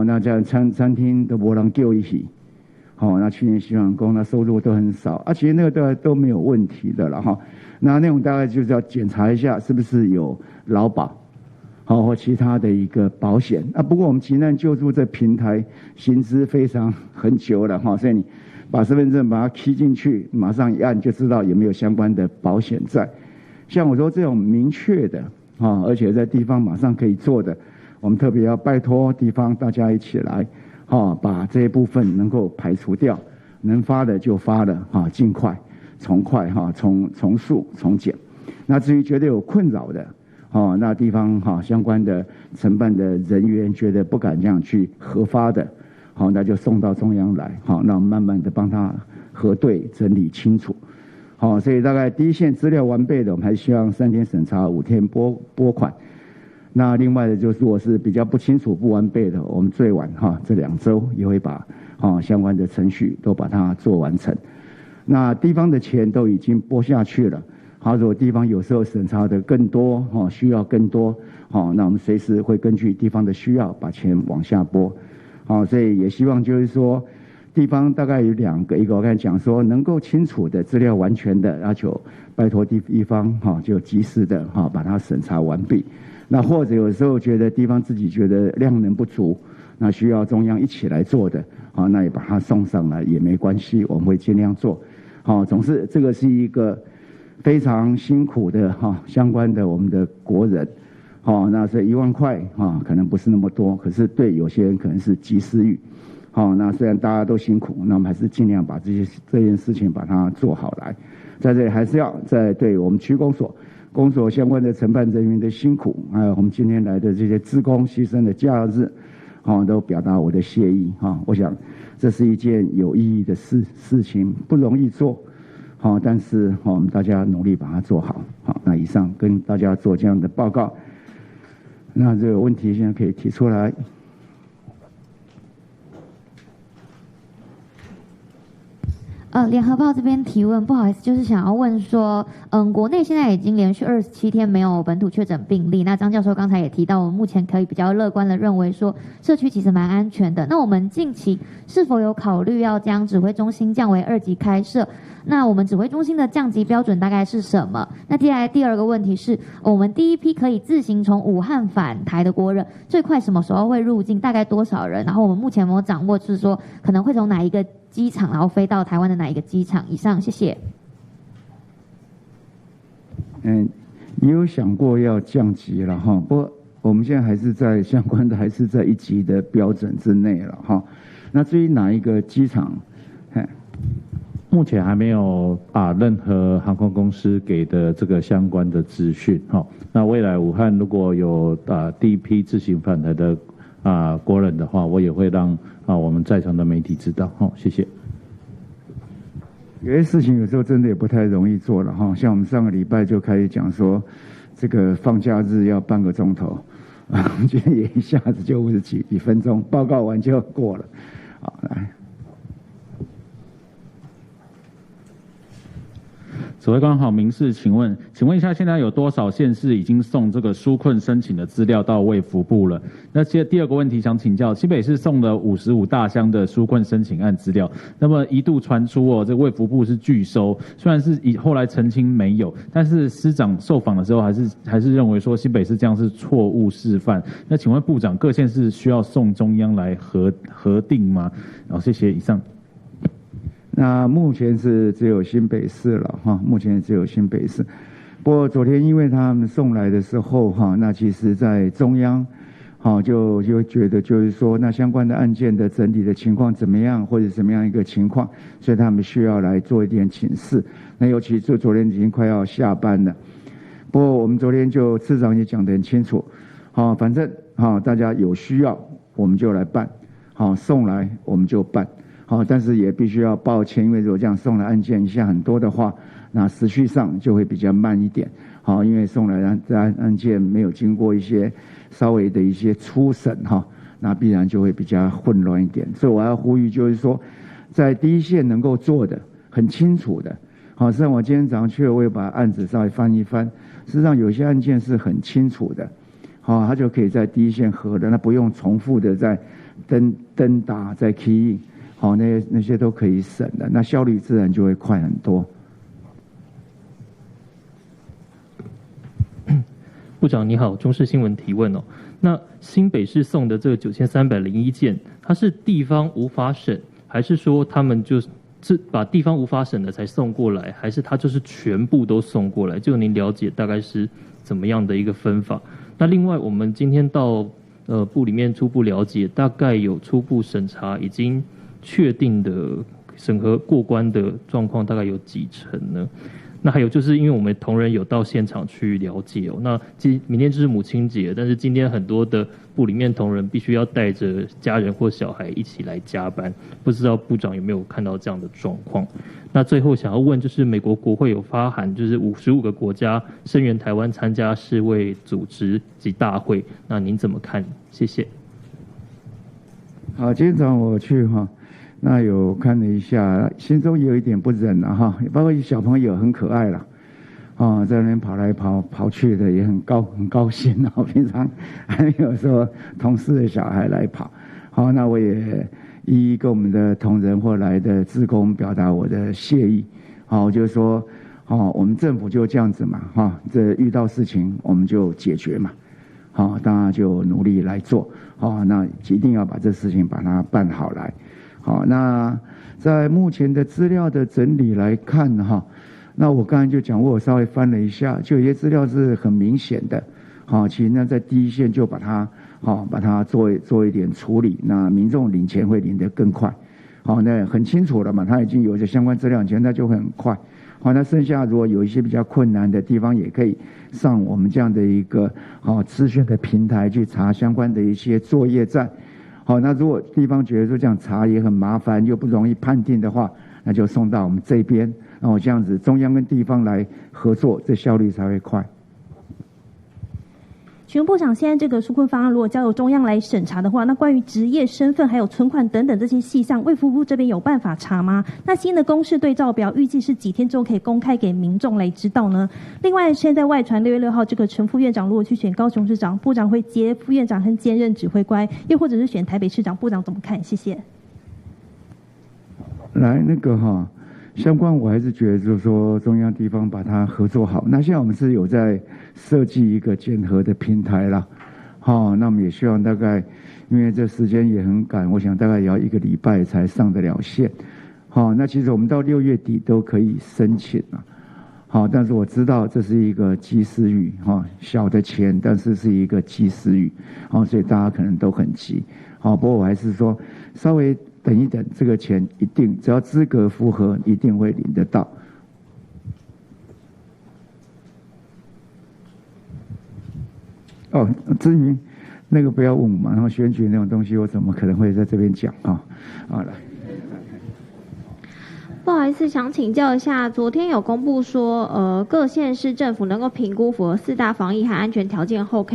那这样餐厅都没人叫一起那去年洗碗工那收入都很少其实那个都没有问题的了那种大概就是要检查一下是不是有劳保或其他的一个保险不过我们急难救助这平台行之非常很久了所以你把身份证把它 key 进去，马上一按就知道有没有相关的保险在。像我说这种明确的而且在地方马上可以做的，我们特别要拜托地方大家一起来把这一部分能够排除掉，能发的就发了尽快从速从简。那至于觉得有困扰的那地方相关的承办的人员觉得不敢这样去核发的那就送到中央来那我们慢慢的帮他核对整理清楚所以大概第一线资料完备的，我们还希望3天审查5天拨款。那另外的就是如果是比较不清楚不完备的，我们最晚这2周也会把相关的程序都把它做完成。那地方的钱都已经拨下去了如果地方有时候审查的更多需要更多那我们随时会根据地方的需要把钱往下拨所以也希望就是说地方大概有2个，一个我刚才讲说能够清楚的资料完全的要求拜托地方就及时的把它审查完毕。那或者有时候觉得地方自己觉得量能不足，那需要中央一起来做的那也把它送上来也没关系，我们会尽量做总是这个是一个非常辛苦的相关的我们的国人那所以1万块可能不是那么多，可是对有些人可能是及时雨那虽然大家都辛苦，那我们还是尽量把这件事情把它做好来。在这里还是要再对我们区公所相关的承办人员的辛苦，还有我们今天来的这些志工牺牲的假日都表达我的谢意我想这是一件有意义的事情，不容易做但是我们大家努力把它做好那以上跟大家做这样的报告。那这个问题现在可以提出来。联合报这边提问，不好意思，就是想要问说，国内现在已经连续27天没有本土确诊病例。那张教授刚才也提到，我们目前可以比较乐观的认为说，社区其实蛮安全的。那我们近期是否有考虑要将指挥中心降为2级开设？那我们指挥中心的降级标准大概是什么？那接下来第二个问题是，我们第一批可以自行从武汉返台的国人，最快什么时候会入境？大概多少人？然后我们目前有没有掌握，就是说可能会从哪一个机场，然后飞到台湾的哪一个机场？以上，谢谢。也有想过要降级了哈，不过我们现在还是在相关的还是在1级的标准之内了哈。那至于哪一个机场，目前还没有把任何航空公司给的这个相关的资讯哈。那未来武汉如果有第一批自行返台的国人的话，我也会让我们在场的媒体知道。好，谢谢。有些事情有时候真的也不太容易做了哈，像我们上个礼拜就开始讲说，这个放假日要半个钟头，我们今天也一下子就50几分钟，报告完就过了。好，来。指挥官好，民事，请问一下，现在有多少县市已经送这个纾困申请的资料到卫福部了？那第二个问题想请教，新北市送了55大箱的纾困申请案资料，那么一度传出这个卫福部是拒收，虽然是后来澄清没有，但是司长受访的时候还是认为说新北市这样是错误示范。那请问部长，各县市需要送中央来核定吗？好，谢谢，以上。那目前是只有新北市了哈，目前只有新北市。不过昨天因为他们送来的时候哈，那其实在中央，就觉得就是说，那相关的案件的整体的情况怎么样，或者什么样一个情况，所以他们需要来做一点请示。那尤其是昨天已经快要下班了，不过我们昨天就市长也讲得很清楚，反正大家有需要我们就来办，送来我们就办。但是也必须要抱歉，因为如果这样送来案件一下很多的话，那时序上就会比较慢一点。因为送来的案件没有经过一些稍微的一些初审那必然就会比较混乱一点。所以我要呼吁，就是说，在第一线能够做的很清楚的，实际上我今天早上去了，我也把案子稍微翻一翻，事实上有些案件是很清楚的，他就可以在第一线核的，那不用重复的在登打在 key in。那些都可以省的，那效率自然就会快很多。部长你好，中视新闻提问哦。那新北市送的这个9301件，它是地方无法审，还是说他们就是把地方无法审的才送过来，还是他就是全部都送过来？就您了解大概是怎么样的一个分法？那另外我们今天到部里面初步了解，大概有初步审查已经确定的审核过关的状况大概有几成呢？那还有就是因为我们同仁有到现场去了解哦，那明天就是母亲节，但是今天很多的部里面同仁必须要带着家人或小孩一起来加班，不知道部长有没有看到这样的状况？那最后想要问，就是美国国会有发函，就是55个国家声援台湾参加世卫组织及大会，那您怎么看？谢谢。好，今天早上我去那有看了一下，心中也有一点不忍了包括小朋友很可爱了，在那边跑来跑去的也很高兴平常还没有说同事的小孩来跑，那我也一一跟我们的同仁或来的志工表达我的谢意，就是说我们政府就这样子嘛这遇到事情我们就解决嘛，当然就努力来做，那一定要把这事情把它办好来。那在目前的资料的整理来看那我刚才就讲，我稍微翻了一下，就有些资料是很明显的，其实呢在第一线就把它做一点处理，那民众领钱会领得更快，那很清楚了嘛，他已经有一些相关资料钱，那就会很快，那剩下如果有一些比较困难的地方，也可以上我们这样的一个资讯的平台去查相关的一些作业站。那如果地方觉得说这样查也很麻烦，又不容易判定的话，那就送到我们这边，然后这样子中央跟地方来合作，这效率才会快。请问部长，现在这个纾困方案如果交由中央来审查的话，那关于职业身份还有存款等等这些细项，卫福部这边有办法查吗？那新的公示对照表预计是几天之后可以公开给民众来知道呢？另外，现在外传6月6号这个陈副院长如果去选高雄市长，部长会接副院长和兼任指挥官，又或者是选台北市长，部长怎么看？谢谢。来，那个哈，相关我还是觉得就是说中央地方把它合作好。那现在我们是有在设计一个检核的平台啦，好，那我们也希望大概，因为这时间也很赶，我想大概也要1个礼拜才上得了线。好，那其实我们到6月底都可以申请啊。好，但是我知道这是一个及时雨哈，小的钱，但是是一个及时雨，好，所以大家可能都很急。好，不过我还是说稍微等一等，这个钱一定只要资格符合，一定会领得到。哦，至于那个不要问我嘛，然后选举那种东西，我怎么可能会在这边讲啊？好了。不好意思，想请教一下，昨天有公布说，各县市政府能够评估符合4大防疫和安全条件后，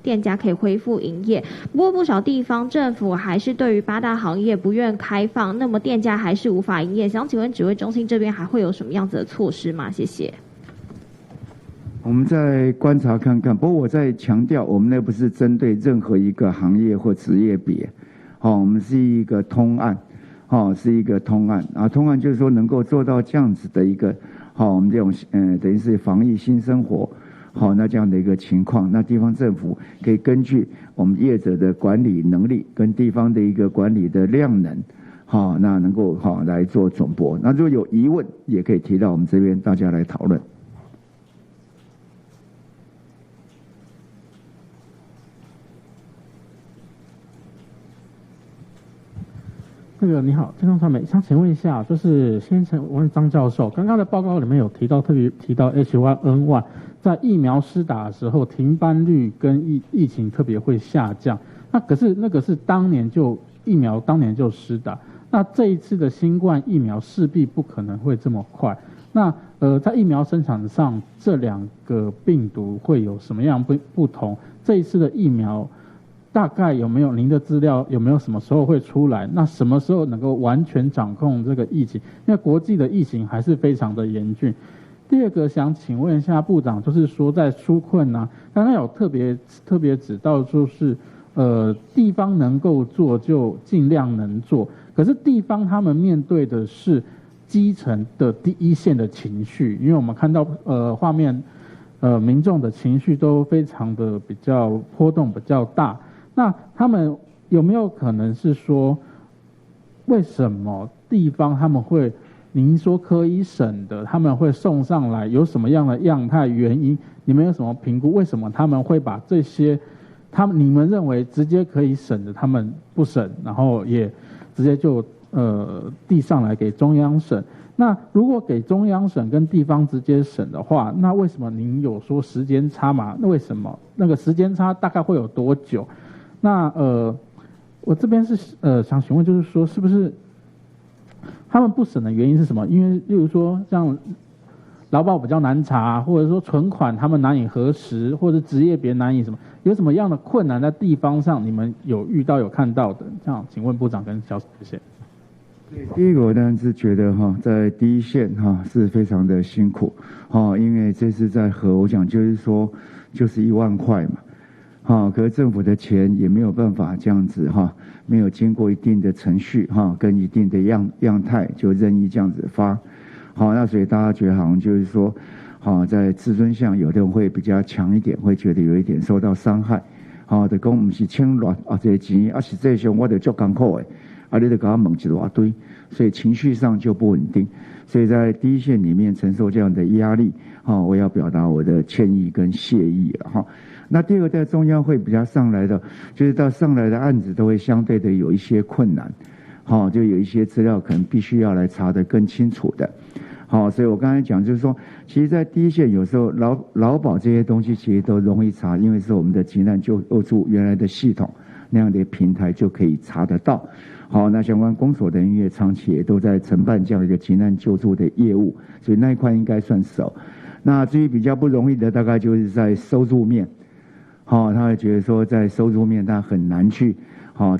店家可以恢复营业。不过不少地方政府还是对于8大行业不愿开放，那么店家还是无法营业。想请问指挥中心这边还会有什么样子的措施吗？谢谢。我们再观察看看，不过我在强调，我们那不是针对任何一个行业或职业别，好，我们是一个通案。好，是一个通案啊，通案就是说能够做到这样子的一个，好，我们这种等于是防疫新生活，好，那这样的一个情况，那地方政府可以根据我们业者的管理能力跟地方的一个管理的量能，好，那能够好来做总拨。那如果有疑问，也可以提到我们这边大家来讨论。那个你好，健康传媒，想请问一下，就是先问张教授，刚刚的报告里面有提到，特别提到 H1N1 在疫苗施打的时候，停班率跟疫情特别会下降。那可是那个是疫苗当年就施打，那这一次的新冠疫苗势必不可能会这么快。那在疫苗生产上，这2个病毒会有什么样不同？这一次的疫苗大概有没有您的资料？有没有什么时候会出来？那什么时候能够完全掌控这个疫情？因为国际的疫情还是非常的严峻。第二个想请问一下部长，就是说在纾困啊，刚刚有特别指到，就是地方能够做就尽量能做，可是地方他们面对的是基层的第一线的情绪，因为我们看到画面，民众的情绪都非常的比较波动比较大。那他们有没有可能是说，为什么地方他们会，您说可以审的，他们会送上来，有什么样的样态原因？你们有什么评估？为什么他们会把这些，你们认为直接可以审的，他们不审，然后也直接就递上来给中央审？那如果给中央审跟地方直接审的话，那为什么您有说时间差嘛？那为什么那个时间差大概会有多久？那我这边是想询问，就是说是不是他们不审的原因是什么？因为例如说像劳保比较难查，或者说存款他们难以核实，或者职业别难以什么，有什么样的困难在地方上你们有遇到有看到的？这样，请问部长跟小史，谢谢。第一个我当然是觉得在第一线是非常的辛苦因为这次在我讲就是说就是1万块嘛可是政府的钱也没有办法这样子没有经过一定的程序跟一定的样态就任意这样子发那所以大家觉得好像就是说在自尊上有的人会比较强一点，会觉得有一点受到伤害就讲不是清乱这些钱实际上我就做艰苦的你就给他猛一大堆，所以情绪上就不稳定。所以在第一线里面承受这样的压力，我要表达我的歉意跟谢意了那第二个在中央会比较上来的，就是到上来的案子都会相对的有一些困难，就有一些资料可能必须要来查得更清楚的。所以我刚才讲就是说，其实在第一线有时候劳保这些东西其实都容易查，因为是我们的急难救助原来的系统那样的平台就可以查得到。那相关公所的人员长期也都在承办这样一个急难救助的业务，所以那一块应该算熟。那至于比较不容易的，大概就是在收入面，他会觉得说在收入面他很难去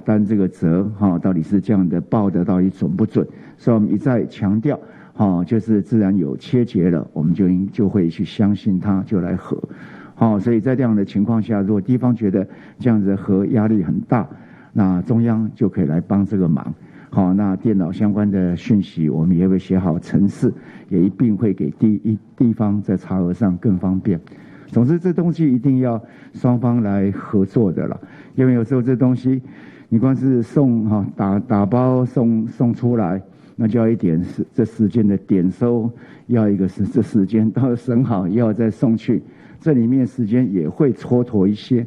担这个责，到底是这样的报的到底准不准？所以我们一再强调，就是自然有切结了，我们就会去相信他，就来核。所以在这样的情况下，如果地方觉得这样子核压力很大，那中央就可以来帮这个忙。那电脑相关的讯息，我们也会写好程式，也一并会给地方在查核上更方便。总之，这东西一定要双方来合作的了，因为有时候这东西，你光是送打包送出来，那就要一点这时间的点收，要一个这时间到审好，要再送去，这里面时间也会蹉跎一些。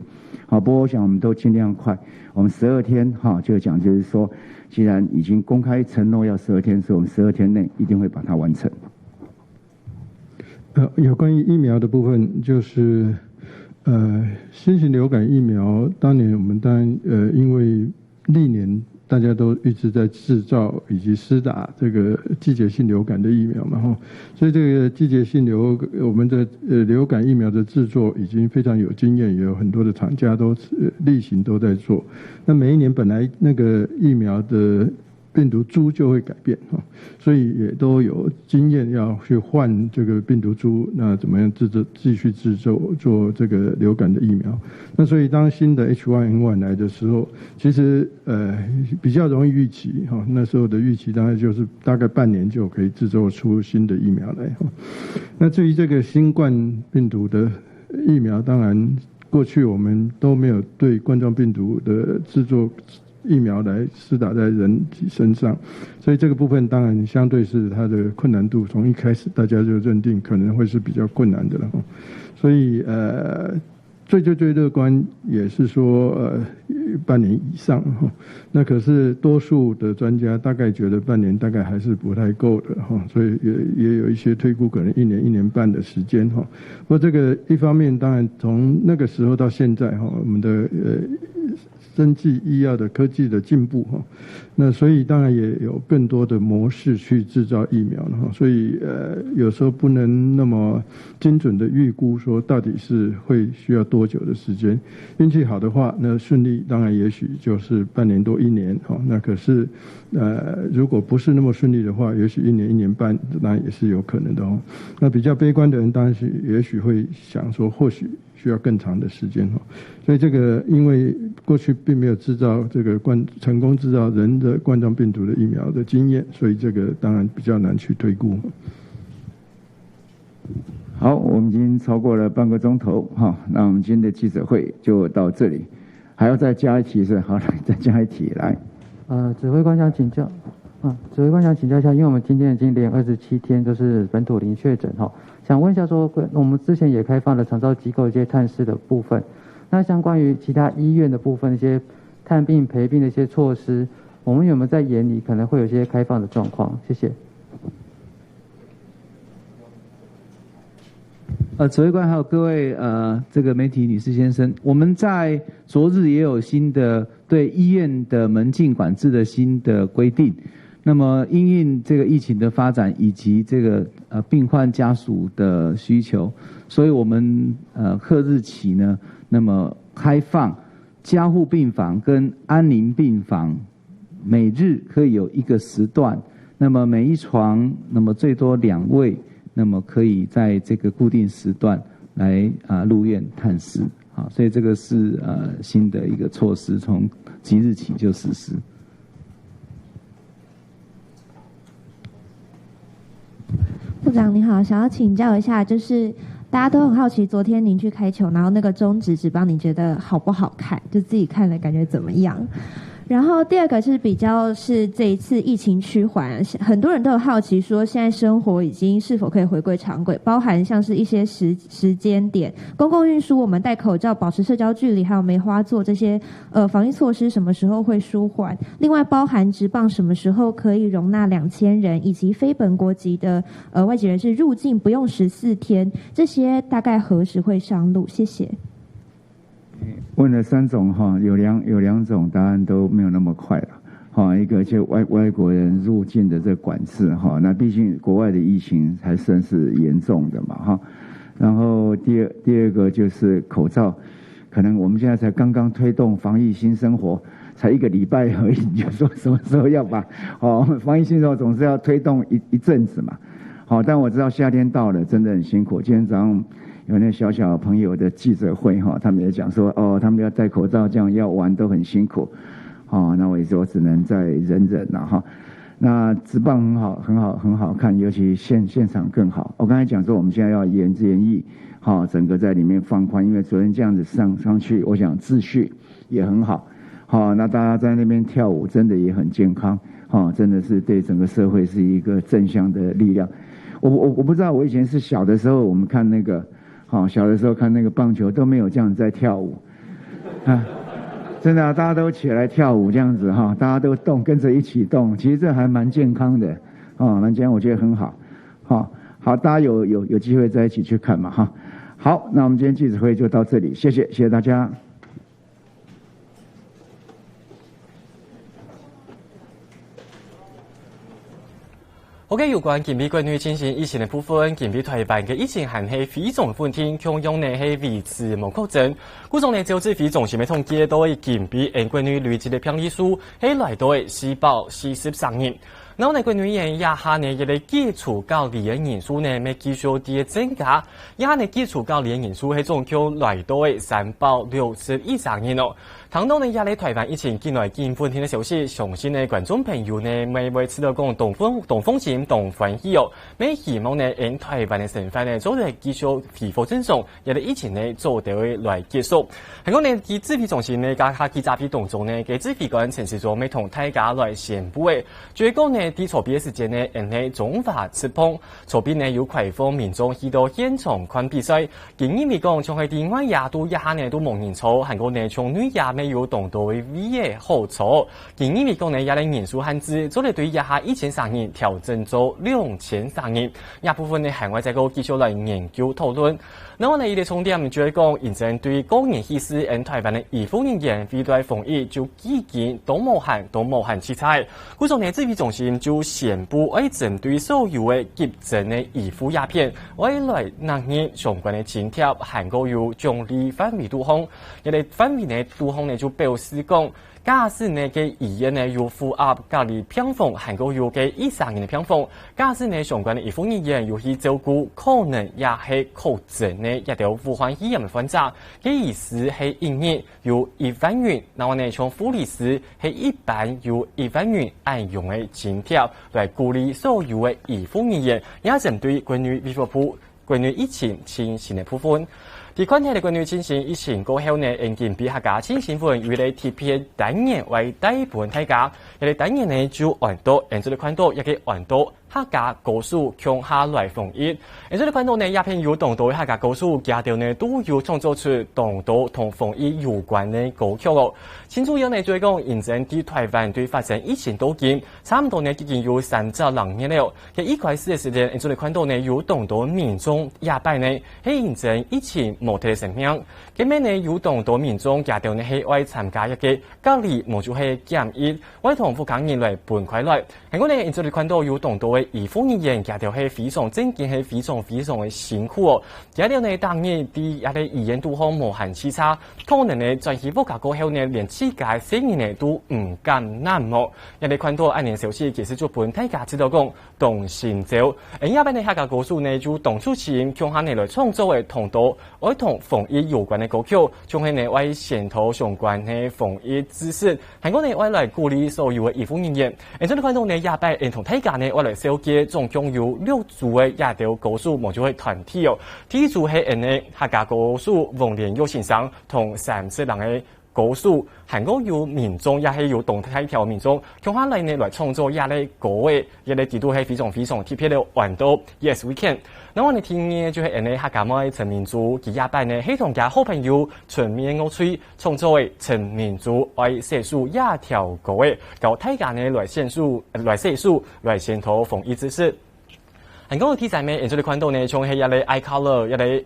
不过我想我们都尽量快，我们12天就讲就是说，既然已经公开承诺要12天，所以我们12天内一定会把它完成。有关于疫苗的部分，就是新型流感疫苗，当年我们因为历年大家都一直在制造以及施打这个季节性流感的疫苗嘛，所以这个季节性我们的流感疫苗的制作已经非常有经验，也有很多的厂家都例行都在做。那每一年本来那个疫苗的病毒株就会改变，所以也都有经验要去换这个病毒株，那怎么样继续制作做这个流感的疫苗？那所以当新的 H1N1 来的时候，其实比较容易预期，那时候的预期大概就是大概半年就可以制作出新的疫苗来。那至于这个新冠病毒的疫苗，当然过去我们都没有对冠状病毒的制作疫苗来施打在人体身上，所以这个部分当然相对是它的困难度，从一开始大家就认定可能会是比较困难的了。所以最乐观也是说半年以上，那可是多数的专家大概觉得半年大概还是不太够的，所以也有一些推估可能1年1年半的时间。不过这个一方面当然从那个时候到现在我们的生技医药的科技的进步，那所以当然也有更多的模式去制造疫苗了，所以有时候不能那么精准的预估说到底是会需要多久的时间。运气好的话，那顺利当然也许就是半年多1年，那可是如果不是那么顺利的话，也许1年1年半当然也是有可能的。那比较悲观的人当然是也许会想说或许需要更长的时间。所以这个因为过去并没有制造这个成功制造人的冠状病毒的疫苗的经验，所以这个当然比较难去推估。好，我们已经超过了半个钟头，那我们今天的记者会就到这里，还要再加一题是？好，来再加一题来。指挥官想请教，指挥官想请教一下，因为我们今天已经连27天都是本土零确诊，想问一下说，我们之前也开放了长照机构一些探视的部分，那相关于其他医院的部分一些探病陪病的一些措施，我们有没有在眼里可能会有一些开放的状况？谢谢。指挥官还有各位这个媒体女士先生，我们在昨日也有新的对医院的门禁管制的新的规定。那么因应这个疫情的发展以及这个病患家属的需求，所以我们刻日起呢，那么开放加护病房跟安宁病房每日可以有一个时段，那么每一床那么最多2位，那么可以在这个固定时段来入院探视。好，所以这个是新的一个措施，从即日起就实施。部长您好，想要请教一下，就是大家都很好奇，昨天您去开球，然后那个中指指帮你觉得好不好看？就自己看了感觉怎么样？然后第二个是比较是这一次疫情趋缓，很多人都有好奇说，现在生活已经是否可以回归常轨，包含像是一些时间点，公共运输我们戴口罩、保持社交距离，还有梅花座这些防疫措施什么时候会舒缓？另外包含职棒什么时候可以容纳2000人，以及非本国籍的外籍人士入境不用14天，这些大概何时会上路？谢谢。问了3种有两种答案都没有那么快了一个就外国人入境的这管制那毕竟国外的疫情还算是严重的嘛然后第二个就是口罩可能我们现在才刚刚推动防疫新生活，才1个礼拜而已，你就说什么时候要把防疫新生活总是要推动一阵子嘛。但我知道夏天到了，真的很辛苦。今天早上有那小小朋友的记者会他们也讲说他们要戴口罩，这样要玩都很辛苦。那我也说只能再忍忍了那职棒很好看，尤其现场更好。我刚才讲说我们现在要言之意整个在里面放宽，因为昨天这样子上去，我想秩序也很好。那大家在那边跳舞真的也很健康，真的是对整个社会是一个正向的力量。我不知道，我以前是小的时候，我们看那个小的时候看那个棒球都没有这样在跳舞真的大家都起来跳舞这样子大家都动，跟着一起动，其实这还蛮健康的蛮健康，我觉得很好好，大家有机会再一起去看嘛好，那我们今天记者会就到这里，谢谢大家。OK， 有关近比关于进行疫情的部分，近比台湾嘅疫情还係非常穩定，強用呢係維持無確診。股中呢就指非中心嘅統計都係近比關於累積嘅病例數係來到443人。然後呢，關於也下呢一個基礎隔離嘅人數呢，咪繼續啲增加，下呢基礎隔離嘅人數係總共來到361人哦。談到呢，亞嚟台灣疫情近來見穩定嘅消息，相信呢觀眾朋友呢，咪會知道講同風險同歡喜哦，咪希望呢，喺台灣嘅身份呢，早日繼續恢復正常，亞嚟疫情呢，早啲來結束。係講呢，喺指揮中心呢，加下記者會當中呢，嘅指揮官陳時中咪同大家來宣布嘅，最講呢，啲籌備嘅時間呢，因係中華職棒籌備呢，要開放民眾去到現場看比賽，建議咪講從係另外亞都一下呢都冇人錯，係講呢從女亞咪有動到嘅 V 嘅好處，建議咪講呢亞嚟人數限制，早嚟對一下1300人調整咗2300人，一部分呢係我在個繼續來研究討論。然後呢，伊哋重點就係講，認真對個人意識喺台灣嘅醫護人員對待防疫就基建都無限制裁。故此呢，指揮中心就宣布，會針對所有嘅急診嘅醫護鴉片，會來納入相關嘅津貼，含個有獎勵範圍度控。一個範圍呢度控呢就表示講，假使呢嘅醫院呢有符合隔離病房，含個有嘅13人嘅病房，假使呢相關嘅醫護人員要去照顧可能也係確診呢一條武漢肺炎嘅患者，嘅意思係一日有1萬元，然後呢從護理師係一般有1萬元按用嘅津貼來鼓勵所有嘅醫護人員，也針對關於衛福部關於疫情進行嘅部分。第款係關於進行疫情過後呢，應見比客家青新聞與嚟貼片單元為大部分大家，一個單元呢就按到，按照你看到一個按到客家高數強下來防疫，按照你看到呢，一片有當到客家高數家調呢都有創造出當到同防疫有關嘅歌曲哦。先主要呢就係講，認真對台灣對發生疫情都見，差唔多呢已經有30年了。喺一開始嘅時間，按照你看到呢有當到民眾亞拜呢係認真疫情冇睇成命，咁樣呢有當到民眾家調呢係愛參加一個隔離，冇就係檢疫，愛同副港人來搬開來。係我呢按照你看到有當到嘅醫護人員家調係非常正經，係非常嘅辛苦哦。家調呢當然啲一啲醫院都好無限次差，可能呢在起復假過後呢連世界生意呢都唔敢難莫。一啲看到1年消息其實就本大家知道講動心照，而一般呢客家歌手呢就動出錢強下呢來創作嘅同道，愛同防疫有關嘅歌曲，仲係呢為宣導相關嘅防疫知識，係我呢為來鼓勵所有嘅醫護人員。而且你看到呢亞拜同大家呢為來小結，總共有6組嘅亞調歌手冇就係團體哦。第一組係呢客家歌手黃連玉先生同30人嘅歌手，韓國有民眾也係有動態條民眾，強下嚟呢來創作亞嚟歌嘅，一嚟地都係非常特別嘅玩到 Yes We Can。那我哋聽嘅就係呢客家妹陳明珠佢亞拜呢係同家好朋友全面樂吹創作嘅陳明珠愛寫書亞條歌嘅，搞大家呢來寫書來宣導防疫知識。韓國嘅題材呢，然之後你看到呢，從係一嚟 iColor 一嚟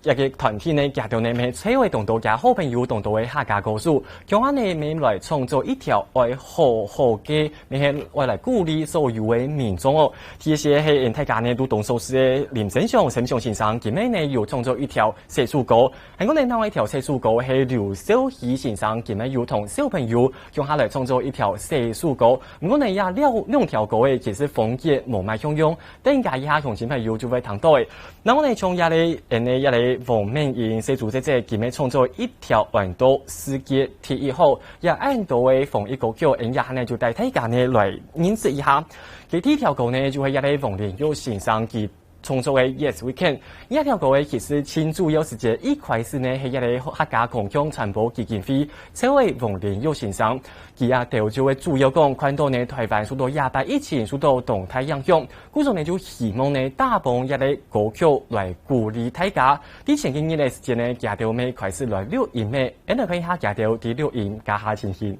一个团体呢，夹到呢，咪摧毀同道嘅好朋友同道嘅客家歌手，強下呢咪來創造一條愛好好嘅，咪係為來鼓勵所有嘅民眾哦。這些係大家呢都動手勢嘅林振祥、沈祥先生，今日呢又創造一條寫書歌，係我哋另外一條寫書歌係劉少熙先生，今日又同小朋友強下來創造一條寫書歌。唔過呢也兩條歌嘅其實風格無賣相用，等下以下同小朋友就會聽到嘅。那我哋從一嚟黃明燕寫主即今日創造一條環島世界第一號，也按到嘅逢一個叫人家呢就帶大家呢來認識一下。佢第一條歌呢就係一嚟黃連友先生佢創作嘅 Yes We Can， 一條歌嘅其實前主要時間一開始呢係一嚟客家共享傳播基金會，這位黃連友先生佢也調就會主要講看到呢台灣受到28疫情受到動態影響，故此呢就希望呢打幫一嚟歌曲來鼓勵大家。啲前幾年嘅時間呢，夾到尾開始來錄音嘅，一路可以下夾到啲錄音加下情形。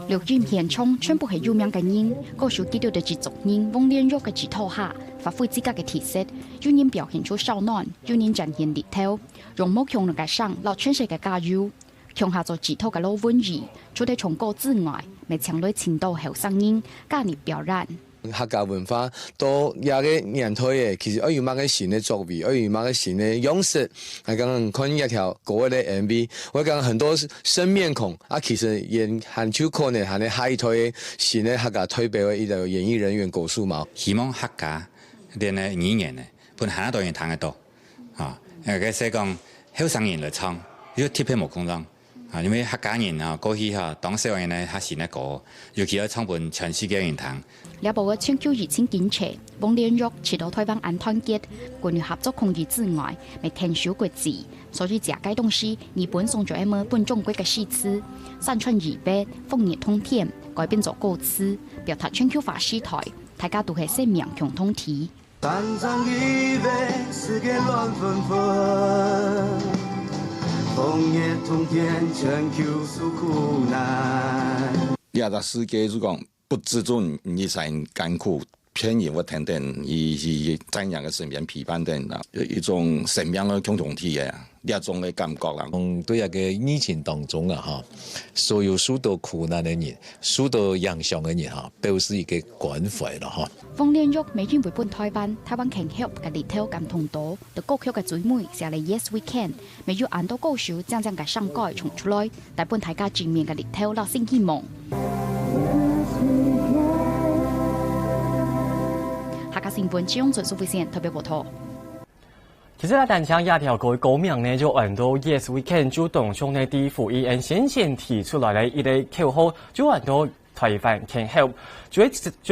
錄音現場全部係有名嘅人，歌手記到嘅製作人王連玉嘅指導下，發揮自家嘅特色，有人表現出小暖，有人展現力頭，用目強嘅上落全世界加油，強下做指導嘅老溫儀，除咗從歌之外，咪強烈青島後生人加入表演。客家文化到也個年代嘅，其實要有乜嘅新嘅作為，要有乜嘅新嘅樣式。係講看一條國外嘅 MV， 我講很多新面孔啊，其實也很少可能係下一代新嘅客家推表嘅一個演藝人員歌手嘛。希望客家啲嘅語言呢，本下一代人聽得到啊。佢寫講後生人嚟唱，呢個貼片冇空檔。啊，因為客家人啊，過去嚇當時人呢，係新嘅歌，尤其係唱本全世界人聽。呢部嘅搶救熱情堅持，王連玉持到台灣安團結，關於合作控制之外，咪填少個字，所以這該東西日本送咗一本中國嘅詩詞，山川二別，風月通天，改編咗歌詞，表達搶救法師台，大家都係生命共同體。山上一別，世界亂紛紛，風月通天，搶救訴苦難。亞達世界就講。不自尊，你才艱苦偏遠或等等，以怎樣嘅生命陪伴等啦，一種生命嘅共同體嘅一種嘅感覺啦。對一個疫情當中啊，哈，所有受到苦難嘅人、受到影響嘅人哈，表示一個關懷啦，哈。王連玉每天陪伴台灣傾協嘅日頭感同多，對歌曲嘅最美寫嚟 Yes We Can， 每要按到歌手將嘅上改重出來，帶伴大家見面嘅日頭落星希望。客家新聞只用準數費線特別報道。其實單槍一條歌名呢，就按到 Yes We Can 就當中呢啲傅義恩先前提出來嘅一個口號，就按到台灣傾協。最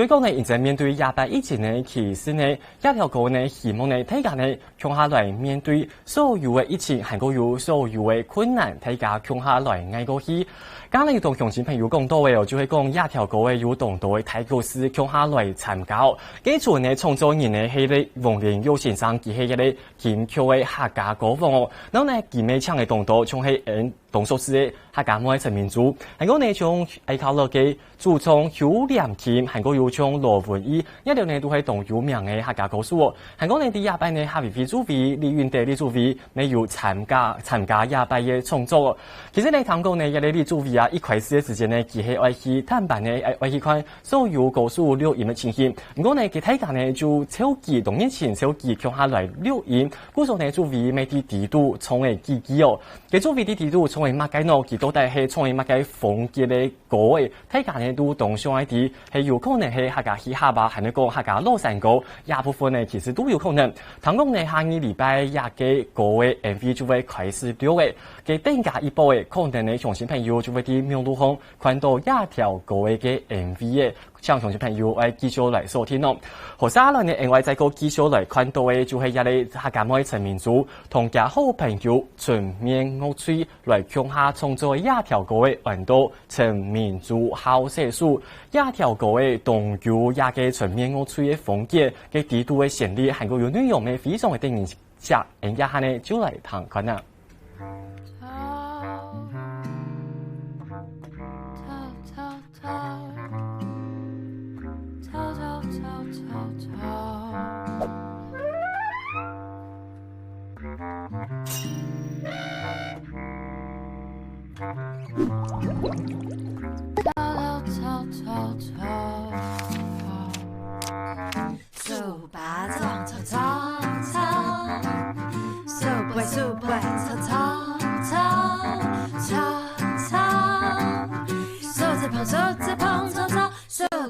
講呢，現在面對28疫情呢，其實呢一條歌呢，希望呢大家呢強下來面對所有嘅疫情，還有所有嘅困難，大家強下來捱過去。剛才有同鄉親朋友講到嘅，就係講一條歌嘅有當到嘅大故事強下來參加。基礎呢創作人呢係咧王連友先生，佢係一個劍橋嘅客家歌王哦。然後呢，佢咪唱嘅當到，仲係當作是嘅客家妹陳明珠。還有呢，從愛考樂嘅主唱邱連kim，還有從羅文義，一條呢都係當有名嘅客家歌手哦。還有呢，第廿班呢下邊主委李雲德李主委，咪有參加廿班嘅創作。其實呢，談講呢，一個李主委一開始嘅時間呢，佢係愛去探班呢，愛去看所有歌手錄音嘅情形。不過呢，佢大家呢就超級動年前超級強下來錄音，故所呢主委咪啲地度從嘅機器哦，佢主委啲地度從嘅乜嘅呢？佢到底係從嘅乜嘅風格嘅歌嘅，大家呢都當上一啲係有可能係客家嘻哈吧，係呢個客家老山歌，也部分呢其實都有可能。談講呢下個禮拜日嘅歌嘅 MV 就會開始咗嘅，佢等下一步嘅可能呢鄉親朋友就會啲廟路巷看到一條歌嘅 MV 嘅，像鄉親朋友嚟繼續嚟收聽咯。何沙來呢另外再個繼續嚟看到嘅就係一個客家妹陳明珠同家好朋友全面樂吹來強下創作一條歌嘅運動陳明珠好寫書，一條歌嘅動有一個全面樂吹嘅風格嘅地圖嘅旋律，還有內容嘅非常嘅電影下，人家下呢就嚟談看啦。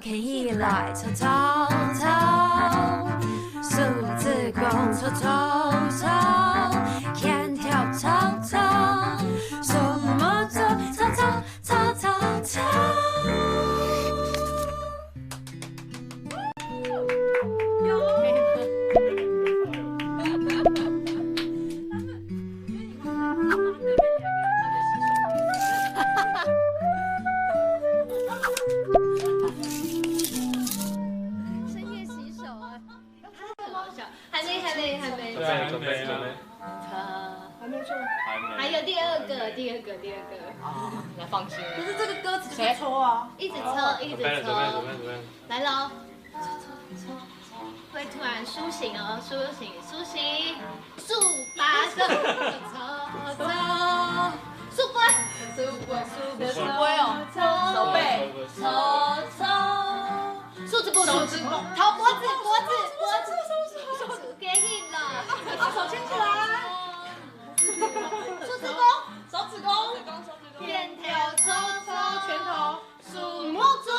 起来，吵吵吵，数字工吵吵吵，天跳吵吵，数木走吵吵吵吵吵。还有第二个。哦，那放心。可是这个歌词谁抽啊？一直抽。来喽。会突然苏醒哦，苏醒，数八个，数龟哦，手背，数字不，头脖子，给你了，手牵起来。数字弓，手指弓，天条抽，拳头，数木竹，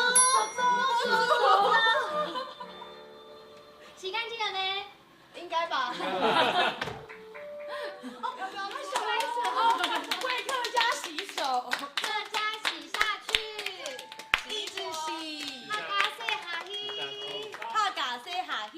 洗干净了呢？应该吧。为客家洗手，客家洗下去，一直洗，哈嘎西哈嘿，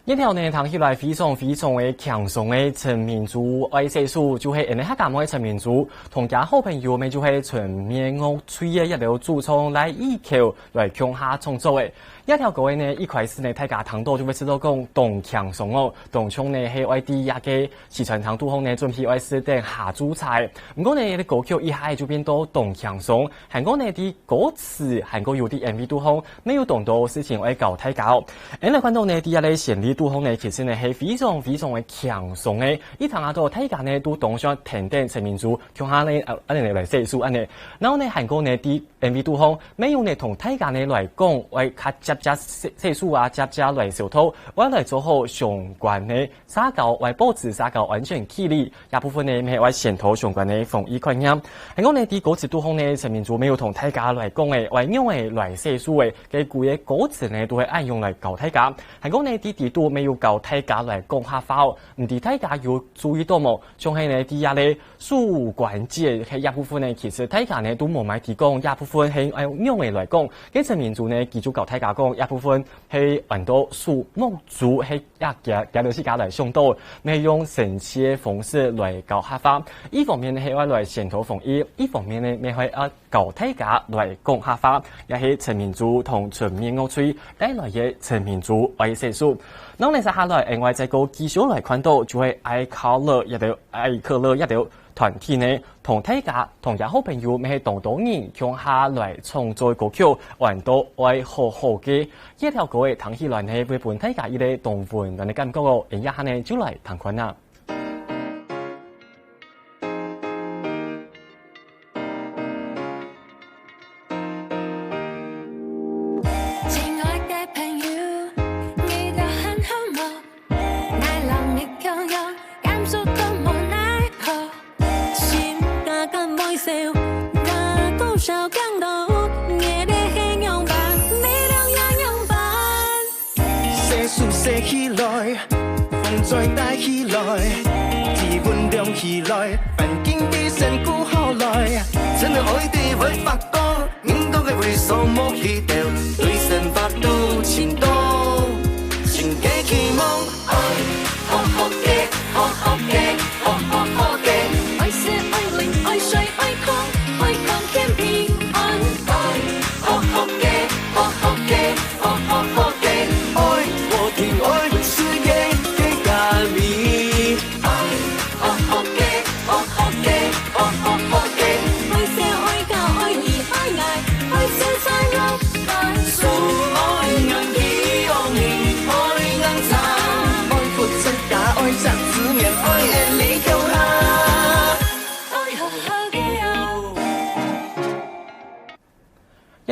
一条呢，谈起来非常的强壮的陈明珠爱细数，就是因为客家妹陈明珠，同家好朋友们就系全面屋吹嘅一条主创来依靠来向下创作嘅。一条歌呢，一开始呢，大家听到就会知道讲动强爽哦，动唱呢系爱啲一个四川糖都方呢，准备爱是等下主菜。不过呢，啲歌曲一下就变到动强爽，韩国呢啲歌词，韩国有啲 MV 都方没有动到事情爱搞太搞。嚟看到呢啲一类旋律都方呢，其实呢系非常的强爽嘅。一堂下到大家呢都动上停定陈明珠，向下呢来细数安尼。然后呢，韩国呢啲 MV 都方没有呢同大家呢来讲为较接细数啊，接来小偷，我来做好相关的撒搞，为保持撒搞安全距离。一部分呢系为前途相关的防疫概念。韩国呢啲歌词都方呢，陈明珠没有同大家来讲嘅，为用嘅来细数嘅，嘅故嘅歌词呢都系按用来教大家。韩国呢啲地都没有教大家来讲下话，唔知大家要注意到冇？仲系呢啲下咧数关节嘅一部分呢，其实大家呢都冇买提供，一部分系按用嘅来讲，嘅陈明珠呢继续教大家讲。一部分係很多數目組係夾到時間來上到，咪用神奇嘅方式來搞下法。一方面係來前途防疫，一方面呢咪係搞大家來講下法，也係陳明珠同全面屋吹帶來嘅陳明珠愛細數。然後呢接下來另外再個繼續來看到，就係愛可樂一條團體呢，同大家好朋友咪係多人向下來創作歌曲，玩到愛好嘅一條歌嘅聽起來呢，會伴大家一個動氛，讓你感覺哦，一下呢就來聽看啦。写起来，风再带起来，气温凉起来，环境比身躯好来。真的爱地会发光，印度的为什么去掉？对生发度情多，情给期望。爱，好好嘅，好好嘅，好好好嘅。爱色爱灵爱水爱光，爱光天平安。爱，好好嘅，好好嘅，好好好嘅。爱。愛會是嘅家面，愛好好嘅，好好嘅，好好好嘅，愛寫愛教愛義愛愛，愛寫在落大樹，愛人意用意愛人慘，愛闊真假愛實子面愛人離口下。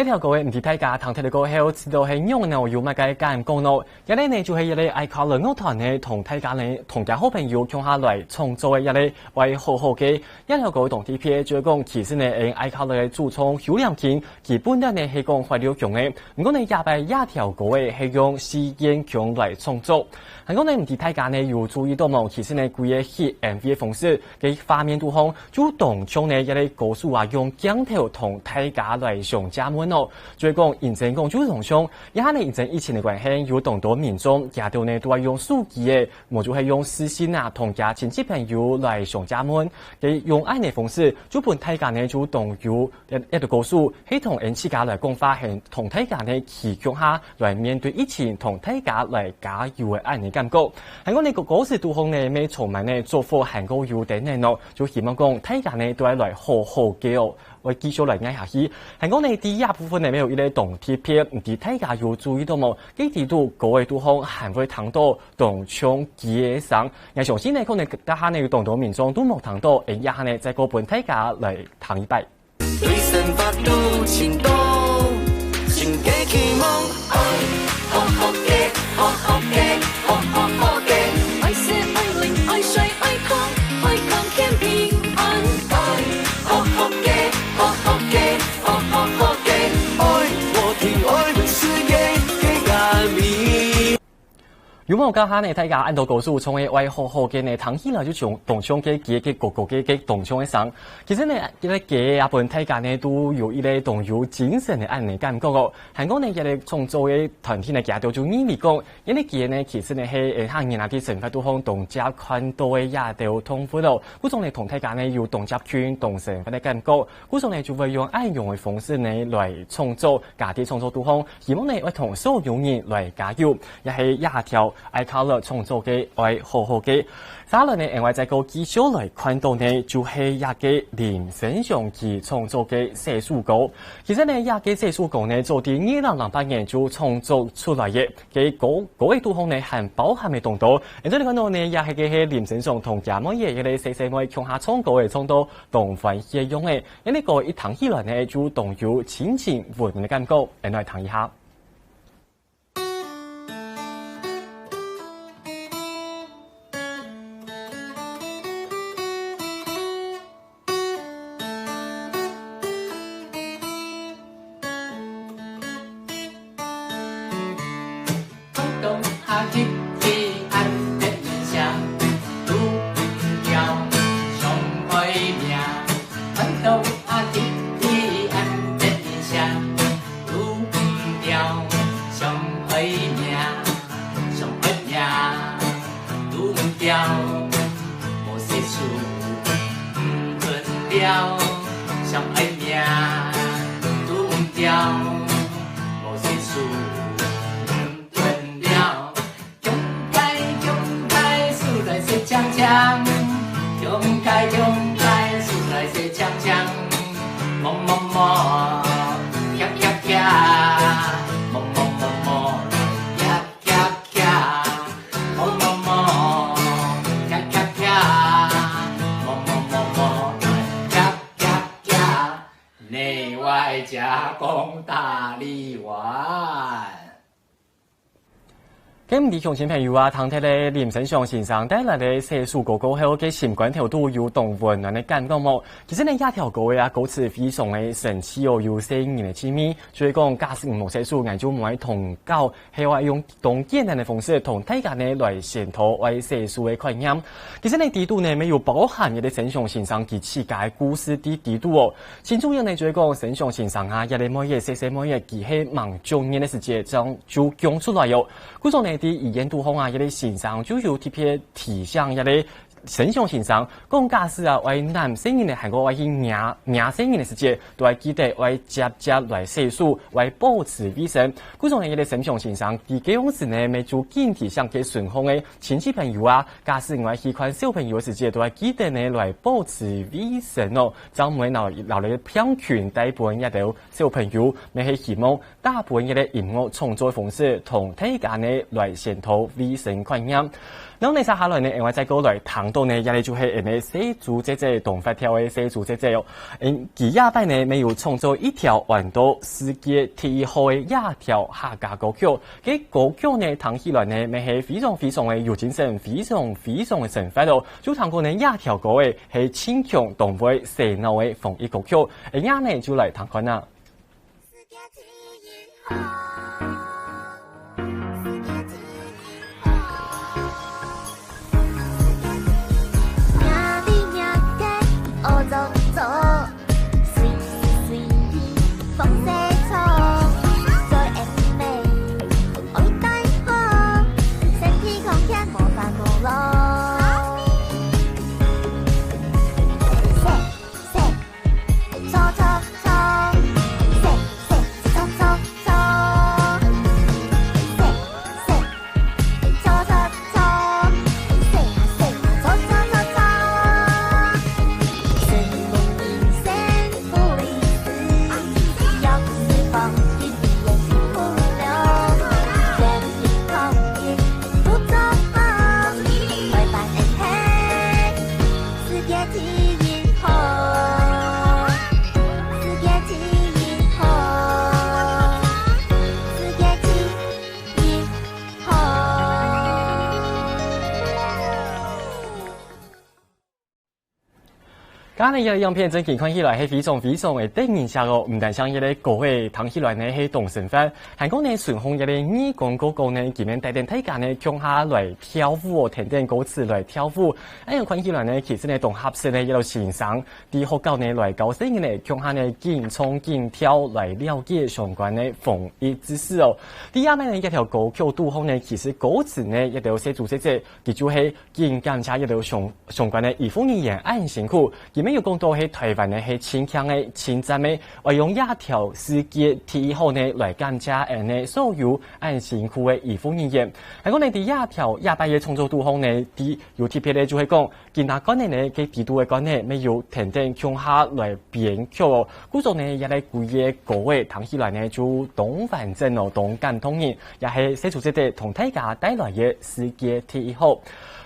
一條個唔知大家聽睇過後，知道係用呢有乜嘅感覺咯？一類呢就係一類愛考樂樂團呢同大家呢同家好朋友共下來創作嘅一類為好好嘅一條個同 TPA 就講其實呢愛考樂嘅主創邱良慶，基本呢係講懷了強嘅，唔講你廿擺廿條個嘅係用試驗強來創作。係講你唔知大家呢有注意到冇？其實呢佢嘅 hit MV 嘅方式嘅畫面都好，主動將呢一類歌手啊用鏡頭同大家來上加門咯。就係講認真講主動上，一下呢認真以前嘅關係有當多民眾，家頭呢都係用手機嘅，冇就係用私信啊同家親戚朋友來上加門，嘅用愛嘅方式，就本大家呢就當有一個歌手，係同人自家來講話，係同大家呢企強下來面對以前同大家來加油嘅愛嘅感覺。係講呢個歌詞都好呢，咩充滿呢做貨韓國有啲呢咯，就希望講大家呢都係來好好嘅哦。我繼續來挨下去，係講你第一部分呢，沒有一啲動貼片，唔知大家有注意到冇？幾時都各位都好，還會聽到動唱街上，我相信呢，可能家下呢動到民眾都冇聽到，一下呢再個本大家來聽一擺。對生活都情動，情嘅期望，好好嘅，好好嘅，好好好嘅，愛色愛靈愛水愛光，愛光天平安，好好嘅。如果家下呢，大家按到歌手從嘅為好好嘅呢，聽起來就從動唱嘅嘅個個嘅動唱嘅聲，其實呢，一個嘅啊本大家呢都有一個動有精神嘅按呢感覺哦。韓國呢一個創作嘅團體呢，家頭就認為講，一個嘅呢其實呢係行業那啲成分都向動家看到嘅也都痛苦咯。嗰種呢同大家呢有動集圈動成分嘅感覺，嗰種呢就會用愛用嘅方式呢來創作，家啲創作都好，希望呢會同所有人來加油，也係一條。愛考樂創作嘅愛好好嘅，再來呢，另外再個繼續來看到呢，就係一個林生祥佢創作嘅寫書歌。其實呢，一個寫書歌呢，做啲2008年就創作出來嘅，嘅嗰個都好呢，係包含嘅動作。然之後你看到呢，也係嘅林生祥同家某嘢嘅咧，細細妹強下創歌嘅創作同歡喜用嘅，因呢個一聽起來呢，就動有親情溫暖嘅感覺，嚟來聽一下。咁啲鄉親朋友啊，聽睇咧林生祥先生帶來嘅寫書歌歌後嘅情感條都有動溫暖嘅感覺冇？其實呢一條歌嘅啊，歌詞非常嘅神奇哦，有聲音嘅滋味。所以講，假使唔寫書，我就唔會同教，係話用動簡單嘅方式同大家呢來宣討為寫書嘅概念。其實呢啲度呢，沒有包含一啲生祥先生佢自家故事啲度哦。其中有呢就係講生祥先生啊，一啲乜嘢寫乜嘢，佢係忙中年嘅時節將就講出來喲。嗰種呢啲語言都好啊，一啲先生就有特別提倡一啲生祥先生講假使啊，為男生人嘅韓國為去娘生人嘅時節，都係記得為接來寫書，為保持衛生。嗰種呢一啲生祥先生，佢嗰種時呢，咪做堅持上嘅順風嘅親戚朋友啊，假使我喜歡小朋友嘅時節，都係記得呢來保持衛生咯。就唔會留嚟偏權大部分一啲小朋友，咪係希望大部分一啲音樂創作方式同大家呢來宣討衛生概念。然后呢，接下來呢，我再過來談到呢，也嚟就係呢寫主這動法條嘅寫主這哦，佢亞班呢，沒有創造一條環島世界第一號嘅亞條客家歌曲，佢歌曲呢，聽起來呢，咪係非常非常嘅有精神，非常非常嘅神快咯。就談過呢亞條歌嘅係輕強動會洗腦嘅風衣歌曲，而家呢就嚟談看啦。今日嘅影片真見看起來係非常非常嘅得意下個，唔但像一個歌嘅聽起來呢係動身法，韓國呢順風一個耳光嗰個呢，佢們帶點大家呢向下來跳舞，聽點歌詞來跳舞，樣看起來呢其實呢同合適呢一路欣賞，啲學校呢來教聲呢向下呢緊衝緊跳來了解相關的風衣知識哦。啲下面呢一條歌曲度後呢，其實歌詞呢一條寫住寫佢就係緊監察一條相關的衣服語言按辛苦，要講到係台灣嘅係堅強嘅、親戰嘅，為用一條世界第一號呢來監察人嘅所有按辛苦嘅衣服語言。係講你第一條亞白嘅創作度後呢，啲有特別咧就係講，其他講呢嘅地度嘅講呢，沒有停停向下來編曲哦。故作呢也嚟故意歌嘅聽起來呢就動反正哦，動感通人，也係寫出這啲同大家帶來嘅世界第一號。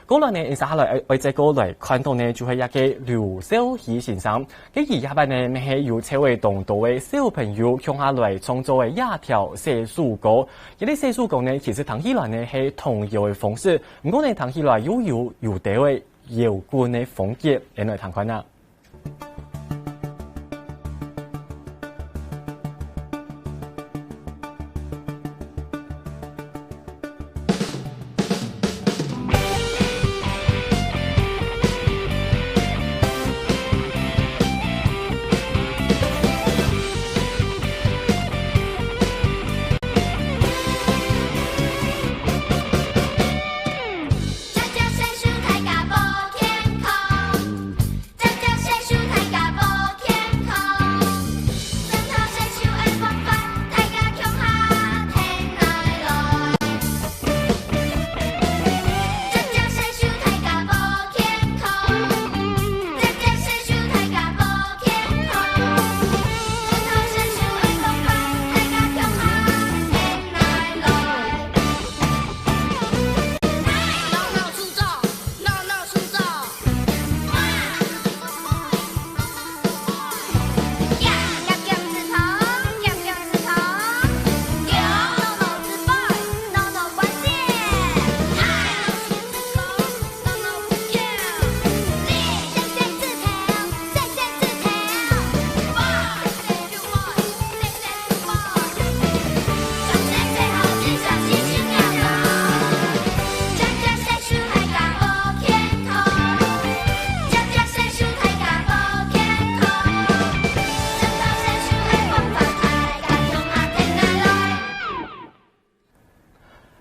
過來呢，接下來為這個來看到呢，就係一個劉少奇先生。佢而家班呢，咪係有車位動到嘅小朋友向下來創作嘅一條寫書歌。呢啲寫書歌呢，其實聽起來呢係童謠嘅方式，唔過呢聽起來有啲嘅搖滾嘅風格，嚟嚟談看啦。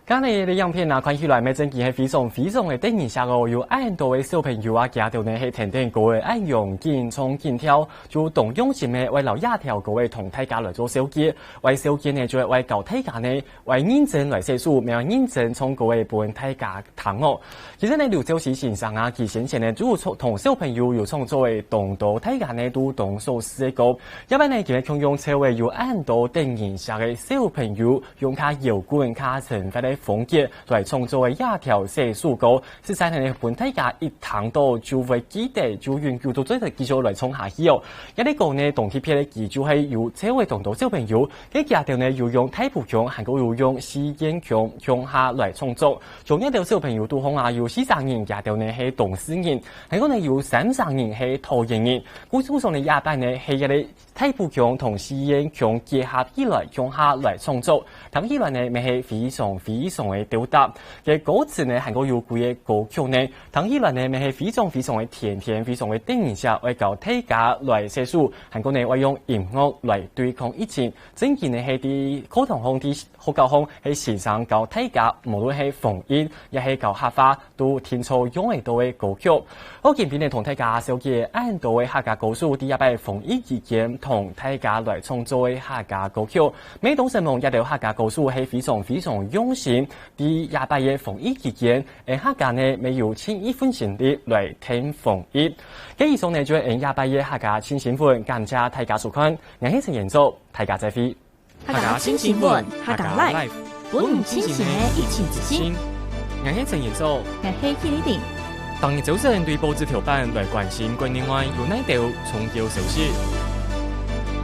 今日嘅影片啊，看起來咪真係非常非常嘅得意下個，有很多嘅小朋友啊，家頭呢係聽聽歌嘅，按用緊衝緊跳，就動用心嘅為留一條歌嘅同大家來做小結，為小結呢就係為教大家呢為認真來寫書，咪認真唱歌嘅幫大家聽哦。其實呢劉少奇先生啊，佢先前呢就同小朋友有創作嘅動到大家呢都動手寫歌，一般呢佢哋用車位有很多得意下嘅小朋友用佢搖滾佢成發嘅风格来创造的亚条色素高，是在呢本体家一谈到就会基地就研究到最的技术来创下去哦。一呢个呢动铁片的技术係由这位同道小朋友，佢家庭呢要用太步槍，還有要用時間槍槍下來創作。仲一條小朋友都講啊，有40人家庭呢係動4人，還有呢有30人係拖延人。古書上呢亞班呢係一個太步槍同時間槍結合起來槍下來創作，睇起來呢咪係非常非常嘅吊搭。嘅歌詞呢還有有幾嘅歌曲呢，睇起來呢咪係非常非常嘅甜甜，非常嘅叮一下，為搞大家來寫書，還有呢會用音樂來對抗疫情。整件呢係啲課堂上啲學校上係線上搞大家，無論係防疫，亦係搞客家，都聽錯用嚟到嘅歌曲。我見邊呢同大家小姐按到嘅客家歌書，第一擺防疫期間同大家來創作嘅客家歌曲。每當成望一條客家歌書係非常非常用心，第一擺嘅防疫期間，客家呢沒有盡一分心力來聽防疫。咁以上呢就係廿擺嘅客家新新聞，感謝大家收看，我係陳延祖，大家再會。客家新新聞，客家 Live， 本唔清醒嘅一起之心。我係陳延祖，我係希里定。當日早晨對報紙條版來關心國內外有哪條重要消息。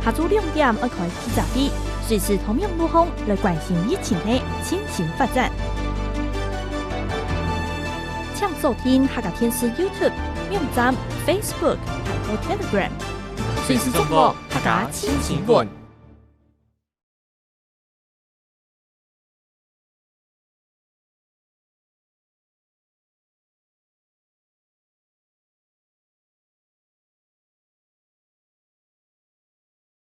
下晝2點要開記者會，隨時同樣路況來關心疫情嘅情形發展。請收聽客家電視 YouTube、網站、Facebook 和 Telegram，隨時掌握客家新新聞。